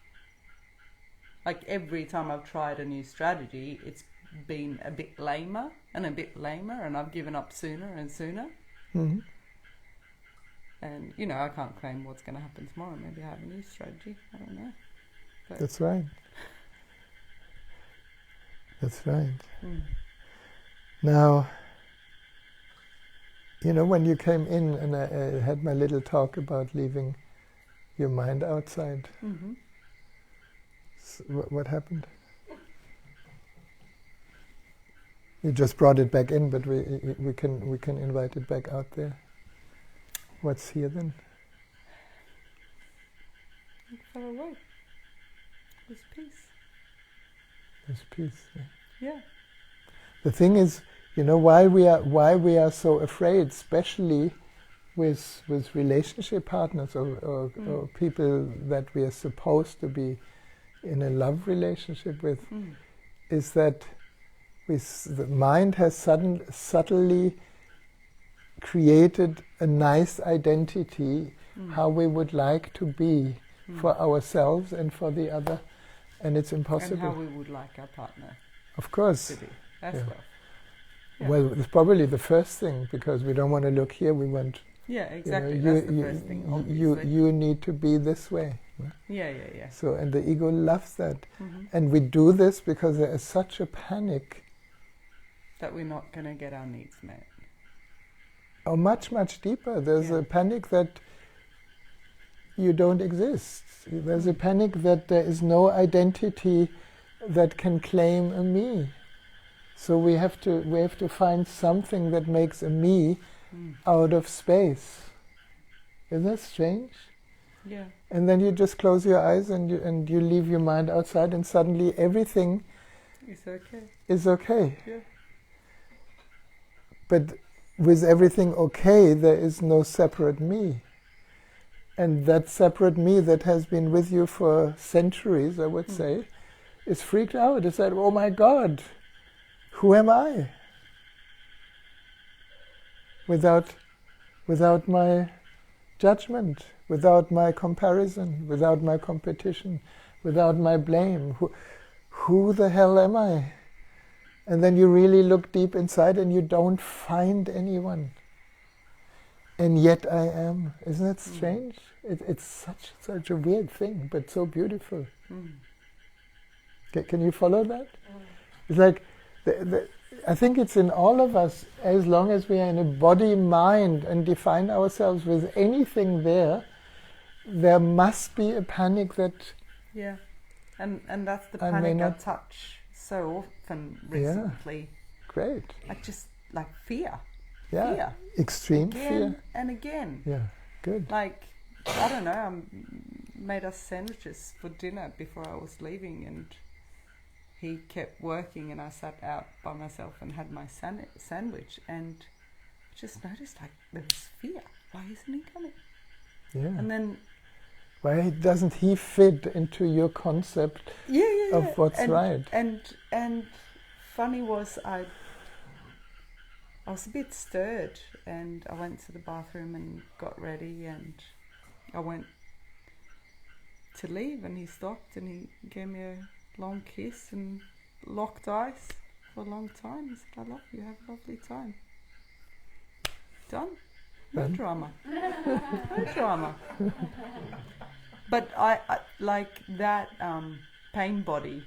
S5: like every time I've tried a new strategy, it's been a bit lamer, and I've given up sooner and sooner.
S4: Mm-hmm.
S5: And, you know, I can't claim what's going to happen tomorrow. Maybe I have a new strategy. I don't know. But
S4: that's right. That's right. Now, you know, when you came in and I had my little talk about leaving your mind outside, so what happened? You just brought it back in, but we can invite it back out there. What's here then?
S5: It fell away. There's peace.
S4: There's peace.
S5: Yeah.
S4: The thing is, you know, why we are so afraid, especially with relationship partners or people that we are supposed to be in a love relationship with, is that the mind has subtly created a nice identity, how we would like to be for ourselves and for the other, and it's impossible.
S5: And how we would like our partner
S4: of course
S5: to be as
S4: Yeah.
S5: well. Yeah.
S4: Well, it's probably the first thing, because we don't want to look here, we want,
S5: Yeah, exactly.
S4: you,
S5: That's the
S4: you,
S5: first thing,
S4: you,
S5: obviously.
S4: you need to be this way.
S5: Yeah.
S4: So, and the ego loves that.
S5: Mhm.
S4: And we do this because there is such a panic,
S5: That we're not going to get our needs met.
S4: or much, much deeper. There's
S5: Yeah.
S4: a panic that you don't exist. There's a panic that there is no identity that can claim a me. So we have to find something that makes a me out of space. Isn't that strange?
S5: Yeah.
S4: And then you just close your eyes and you leave your mind outside, and suddenly everything
S5: It's okay.
S4: is okay.
S5: Yeah.
S4: But with everything okay, there is no separate me. And that separate me that has been with you for centuries, I would say, is freaked out. It's like, oh my God, who am I? Without my judgment, without my comparison, without my competition, without my blame. Who the hell am I? And then you really look deep inside and you don't find anyone. And yet I am. Isn't that strange? It's such a weird thing, but so beautiful. Can you follow that? It's like, I think it's in all of us, as long as we are in a body, mind, and define ourselves with anything there must be a panic that...
S5: Yeah. And that's the
S4: I may
S5: panic I
S4: not-
S5: touch so often recently.
S4: Great.
S5: Like just like fear.
S4: Yeah.
S5: Fear.
S4: Extreme
S5: Again
S4: fear.
S5: and again.
S4: Yeah, good.
S5: Like, I don't know, I made us sandwiches for dinner before I was leaving, and he kept working, and I sat out by myself and had my sandwich, and just noticed like there was fear. Why isn't he coming?
S4: Yeah.
S5: And then
S4: Why doesn't he fit into your concept of what's right?
S5: And funny was I was a bit stirred, and I went to the bathroom and got ready, and I went to leave, and he stopped and he gave me a long kiss and locked eyes for a long time. He said, "I love you, have a lovely time." Done. No
S4: Done.
S5: drama. No drama. But I like that pain body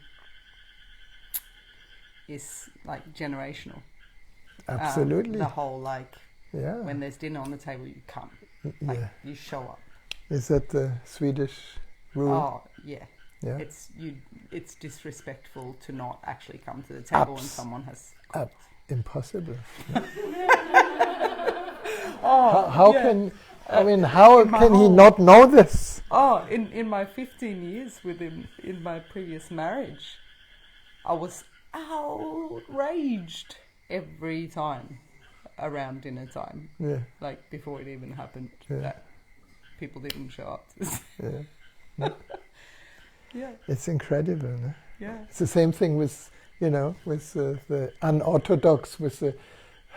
S5: is like generational.
S4: Absolutely.
S5: The whole like
S4: Yeah.
S5: when there's dinner on the table, you come, like
S4: Yeah.
S5: you show up.
S4: Is that the Swedish rule?
S5: Oh yeah,
S4: Yeah.
S5: it's disrespectful to not actually come to the table when
S4: Abs-
S5: someone has.
S4: Impossible.
S5: Oh,
S4: How
S5: yeah.
S4: can... I mean, how
S5: in my
S4: can he
S5: whole-
S4: not know this?
S5: Oh, in my 15 years with him, in my previous marriage, I was outraged every time around dinner time,
S4: Yeah,
S5: like before it even happened,
S4: Yeah.
S5: that people didn't show up.
S4: yeah.
S5: Yeah,
S4: It's incredible. No?
S5: yeah.
S4: It's the same thing with, with the unorthodox, with the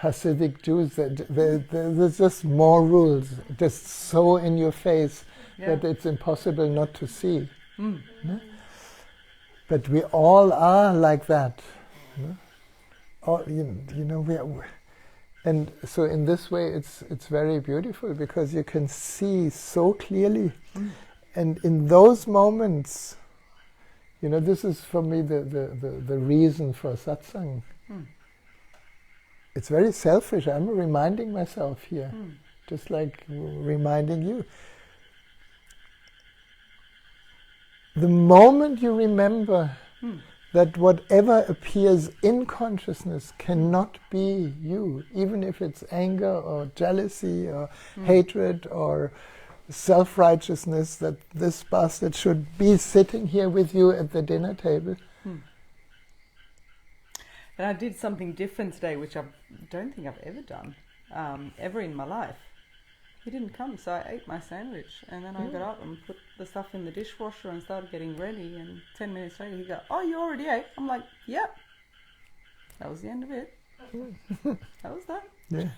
S4: Hasidic Jews. There's just more rules, just so in your face that it's impossible not to see.
S5: Mm.
S4: No? But we all are like that. No? All, we are, and so in this way, it's very beautiful because you can see so clearly, and in those moments, this is for me the reason for satsang. It's very selfish. I'm reminding myself here, just like reminding you. The moment you remember that whatever appears in consciousness cannot be you, even if it's anger or jealousy or hatred or self-righteousness, that this bastard should be sitting here with you at the dinner table.
S5: And I did something different today, which I don't think I've ever done, ever in my life. he didn't come, so I ate my sandwich, and then I got up and put the stuff in the dishwasher and started getting ready, and 10 minutes later he go, "Oh, you already ate?" I'm like, "Yep." That was the end of it. That was that.
S4: Yeah.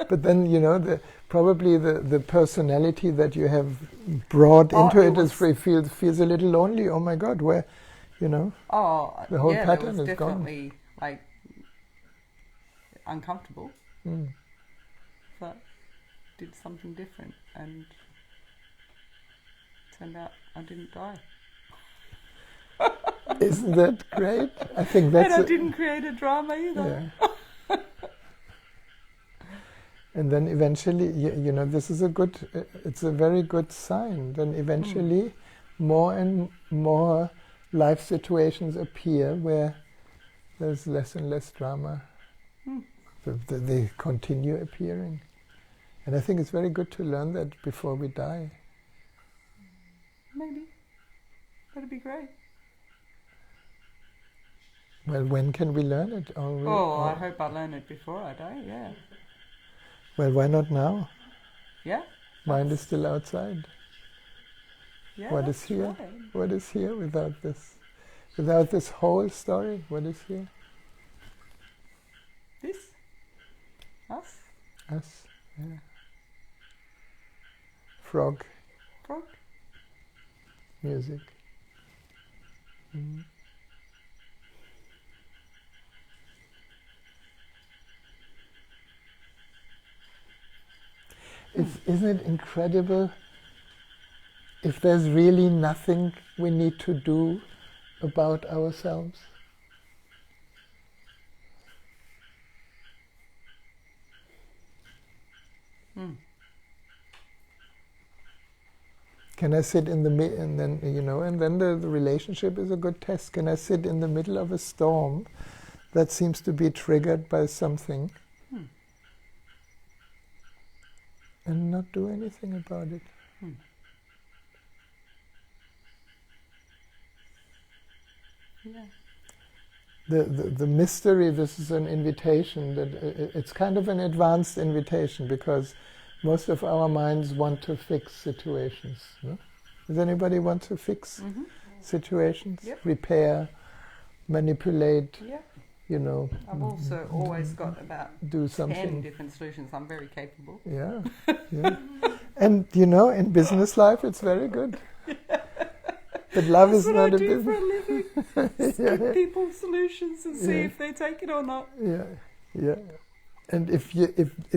S4: But then, probably the personality that you have brought into it feels a little lonely. Oh my God, where,
S5: Oh,
S4: the whole
S5: yeah,
S4: pattern
S5: it was
S4: is gone.
S5: definitely like uncomfortable, but did something different, and turned out I didn't die.
S4: Isn't that great? I think that's.
S5: And I didn't create a drama either.
S4: Yeah. And then eventually, this is it's a very good sign. Then eventually, more and more life situations appear where there's less and less drama. They continue appearing. And I think it's very good to learn that before we die.
S5: Maybe. That'd be great.
S4: Well, when can we learn it?
S5: I hope I learn it before I die, yeah.
S4: Well, why not now?
S5: Yeah?
S4: Mind is still outside.
S5: Yeah,
S4: What is here?
S5: right.
S4: What is here without this? Without this whole story, what is here?
S5: This? Us?
S4: Us, yeah. Frog,
S5: Frog?
S4: music. Mm. Isn't it incredible if there's really nothing we need to do about ourselves? Can I sit in the middle, and then the relationship is a good test. Can I sit in the middle of a storm that seems to be triggered by something and not do anything about it?
S5: Yeah.
S4: The mystery, this is an invitation, that it's kind of an advanced invitation, because most of our minds want to fix situations. No? Does anybody want to fix situations?
S5: Yep.
S4: Repair, manipulate,
S5: Yeah.
S4: I've
S5: also always got about
S4: do
S5: 10
S4: something.
S5: different solutions. I'm very capable.
S4: Yeah, yeah. And in business life it's very good. But love
S5: That's
S4: is
S5: what
S4: not
S5: I
S4: a
S5: do for
S4: business.
S5: a living. Give people solutions and see
S4: Yeah.
S5: if they take it or not.
S4: Yeah, yeah. And if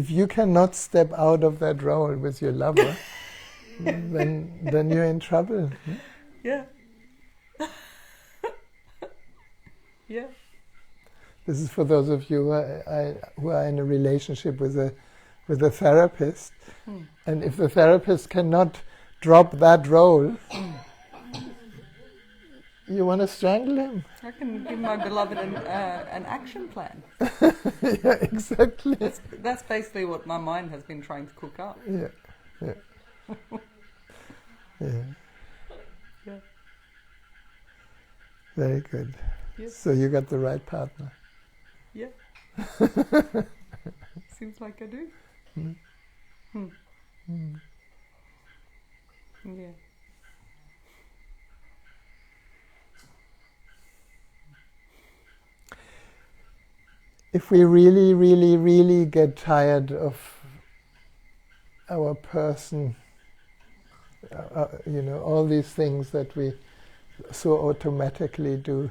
S4: you cannot step out of that role with your lover, then you're in trouble.
S5: Yeah. Yeah.
S4: This is for those of you who are in a relationship with a therapist, and if the therapist cannot drop that role, you want to strangle him.
S5: I can give my beloved an action plan.
S4: Yeah, exactly.
S5: That's basically what my mind has been trying to cook up.
S4: Yeah, yeah, yeah.
S5: Yeah.
S4: Very good.
S5: Yes.
S4: So you got the right partner.
S5: Yeah. Seems like I do. Yeah.
S4: If we really, really, really get tired of our person, all these things that we so automatically do,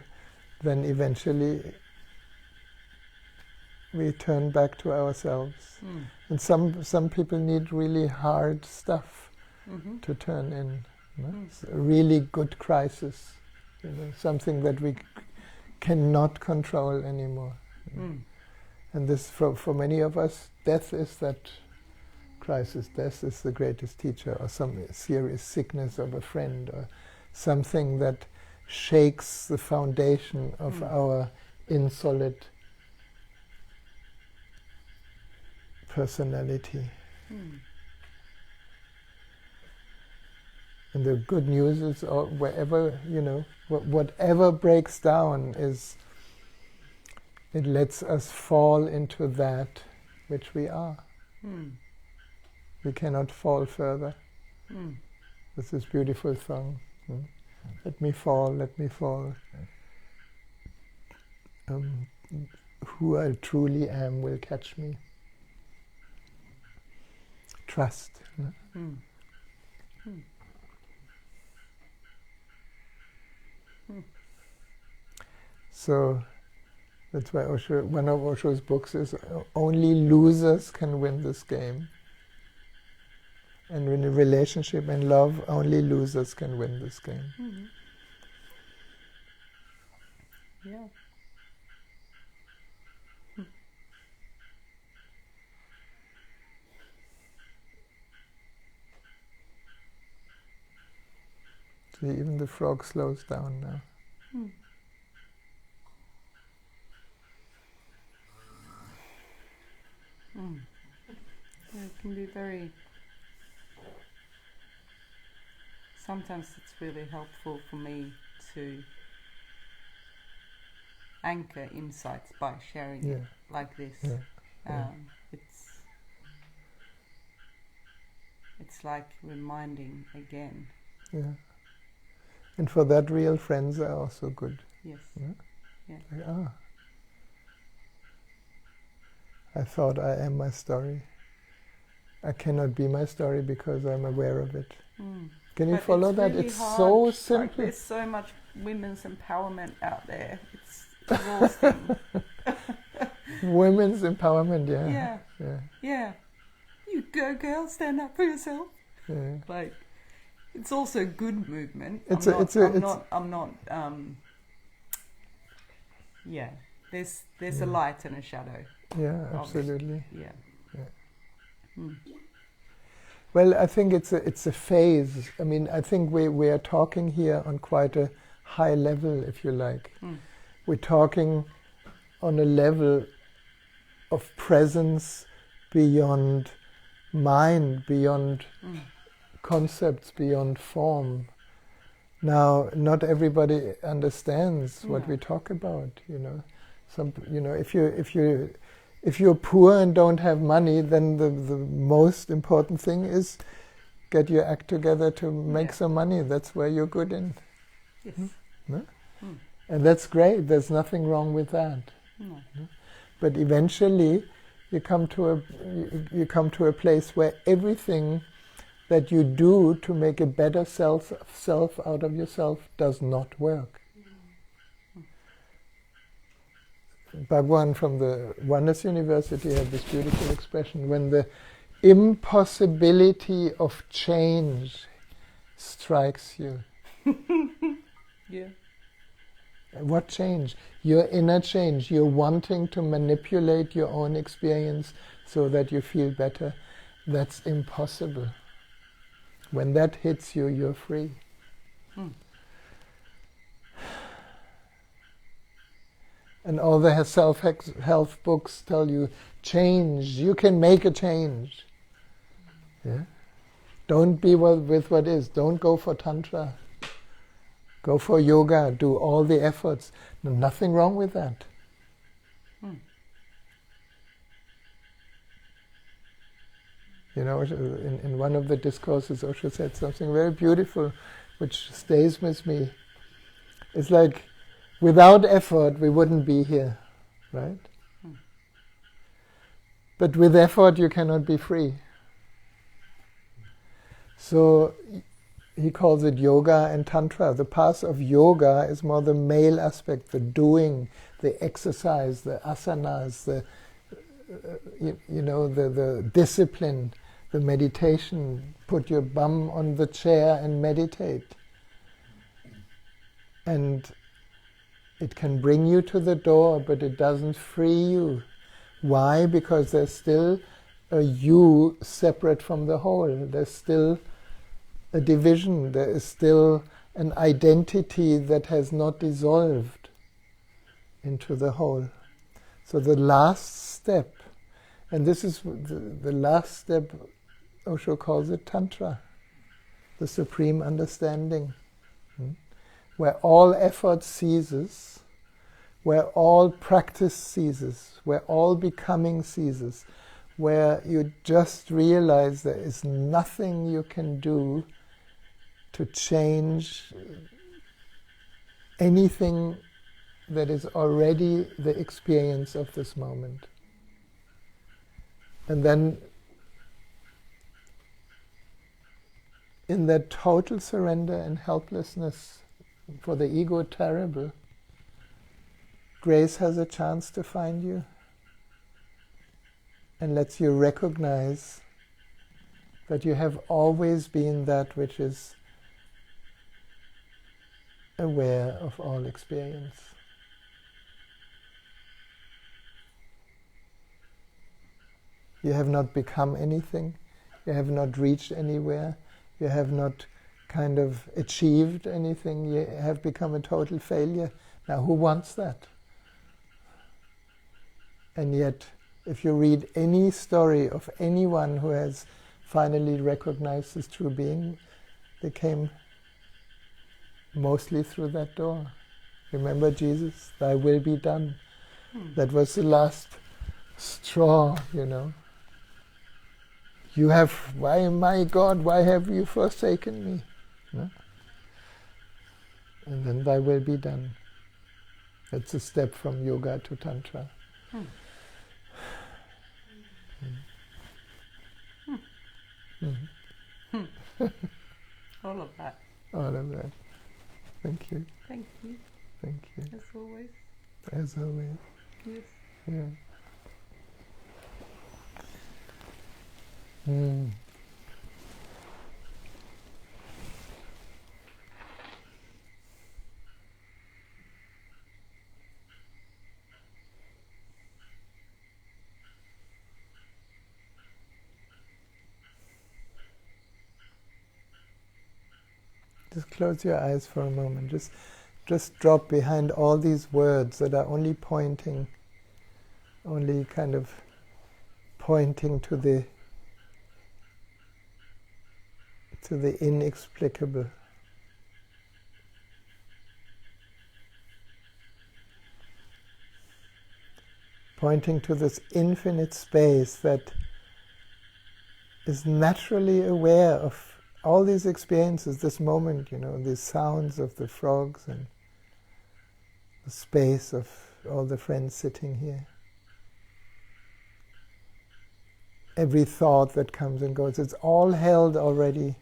S4: then eventually we turn back to ourselves. And some people need really hard stuff to turn in. It's a really good crisis, something that we cannot control anymore. And this, for many of us, death is that crisis. Death is the greatest teacher, or some serious sickness of a friend, or something that shakes the foundation of our insolid personality. And the good news is, wherever, whatever breaks down it lets us fall into that which we are. We cannot fall further.
S5: Mm.
S4: This is beautiful song. Let me fall, let me fall. Who I truly am will catch me. Trust.
S5: Mm. Mm. Mm.
S4: So that's why one of Osho's books is only losers can win this game. And in a relationship and love, only losers can win this game.
S5: Mm-hmm. Yeah.
S4: See, even the frog slows down now.
S5: Mm. Mm. Yeah, it can be very... Sometimes it's really helpful for me to anchor insights by sharing it like this.
S4: Yeah.
S5: It's like reminding again.
S4: Yeah. And for that, real friends are also good.
S5: Yes. Yeah.
S4: Like, I thought I am my story. I cannot be my story because I'm aware of it.
S5: Mm.
S4: Can you
S5: But
S4: follow
S5: it's
S4: that?
S5: really
S4: It's
S5: hard.
S4: so
S5: Like,
S4: simple.
S5: there's so much women's empowerment out there. It's exhausting.
S4: Women's empowerment, yeah.
S5: Yeah.
S4: Yeah.
S5: Yeah. You go, girl, stand up for yourself.
S4: Yeah.
S5: Like, it's also good movement.
S4: There's
S5: a light and a shadow.
S4: Yeah, absolutely.
S5: Yeah.
S4: Yeah.
S5: Mm.
S4: Well, I think it's a phase. I mean, I think we are talking here on quite a high level, if you like.
S5: Mm.
S4: We're talking on a level of presence beyond mind, beyond concepts, beyond form. Now, not everybody understands what we talk about. If you're poor and don't have money, then the most important thing is get your act together to make some money. That's where you're good in.
S5: Yes.
S4: No? And that's great. There's nothing wrong with that.
S5: No.
S4: But eventually, you come to a place where everything that you do to make a better self out of yourself does not work. Bhagwan from the Oneness University had this beautiful expression: when the impossibility of change strikes you.
S5: Yeah.
S4: What change? Your inner change. You're wanting to manipulate your own experience so that you feel better. That's impossible. When that hits you, you're free.
S5: Mm.
S4: And all the self-help books tell you, change. You can make a change. Yeah? Don't be with what is. Don't go for Tantra. Go for yoga. Do all the efforts. Nothing wrong with that.
S5: Mm.
S4: In one of the discourses, Osho said something very beautiful, which stays with me. It's like, without effort, we wouldn't be here, right?
S5: Mm.
S4: But with effort, you cannot be free. So he calls it yoga and tantra. The path of yoga is more the male aspect, the doing, the exercise, the asanas, the discipline, the meditation. Put your bum on the chair and meditate. And it can bring you to the door, but it doesn't free you. Why? Because there's still a you separate from the whole. There's still a division. There is still an identity that has not dissolved into the whole. So the last step, and this is the last step, Osho calls it Tantra, the supreme understanding. Where all effort ceases, where all practice ceases, where all becoming ceases, where you just realize there is nothing you can do to change anything that is already the experience of this moment. And then in that total surrender and helplessness for the ego terrible, grace has a chance to find you and lets you recognize that you have always been that which is aware of all experience. You have not become anything, you have not reached anywhere, you have not kind of achieved anything, you have become a total failure. Now, who wants that? And yet, if you read any story of anyone who has finally recognized his true being, they came mostly through that door. Remember Jesus? Thy will be done. That was the last straw, you know. You have, why, my God, why have you forsaken me? No? And then thy will be done. That's a step from yoga to tantra.
S5: All of that.
S4: All of that. Thank you.
S5: Thank you,
S4: Thank you.
S5: as always.
S4: As always.
S5: Yes.
S4: Yeah. Just close your eyes for a moment. Just drop behind all these words that are only pointing to the inexplicable. Pointing to this infinite space that is naturally aware of all these experiences, this moment, you know, the sounds of the frogs and the space of all the friends sitting here. Every thought that comes and goes, it's all held already.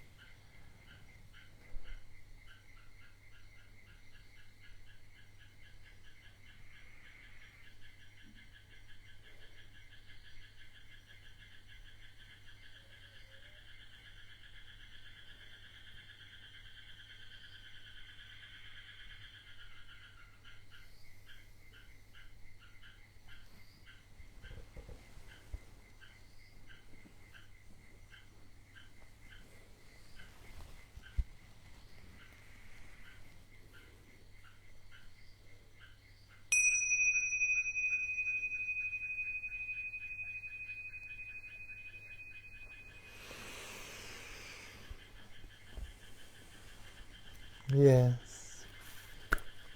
S4: Yes.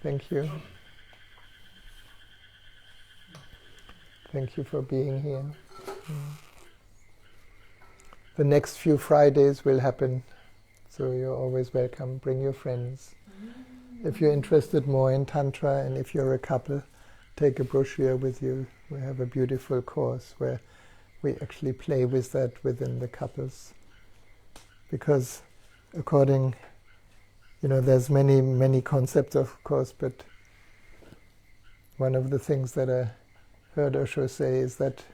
S4: Thank you. Thank you for being here. The next few Fridays will happen, so you're always welcome. Bring your friends. If you're interested more in Tantra, and if you're a couple, take a brochure with you. We have a beautiful course where we actually play with that within the couples. Because according, there's many concepts, of course, but one of the things that I heard Osho say is that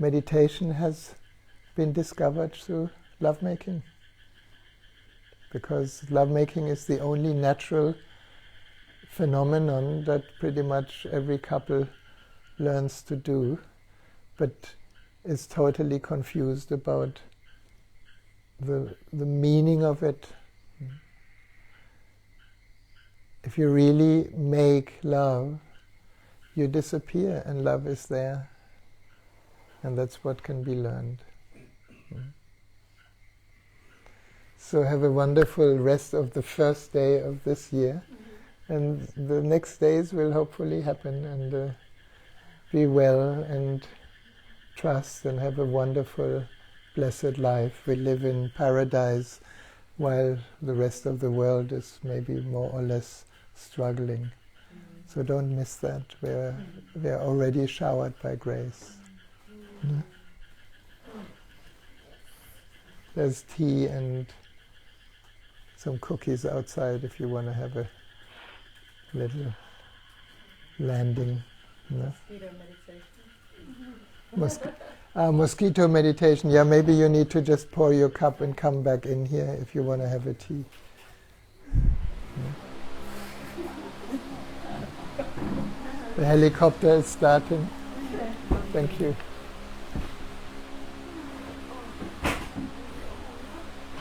S4: meditation has been discovered through lovemaking. Because lovemaking is the only natural phenomenon that pretty much every couple learns to do, but is totally confused about the meaning of it. If you really make love, you disappear and love is there. And that's what can be learned. So have a wonderful rest of the first day of this year. And the next days will hopefully happen, and be well and trust and have a wonderful, blessed life. We live in paradise while the rest of the world is maybe more or less struggling. So don't miss that. We're already showered by grace. Mm. There's tea and some cookies outside if you want to have a little landing. No? Mosquito meditation. Yeah, maybe you need to just pour your cup and come back in here if you want to have a tea. The helicopter is starting. Thank you.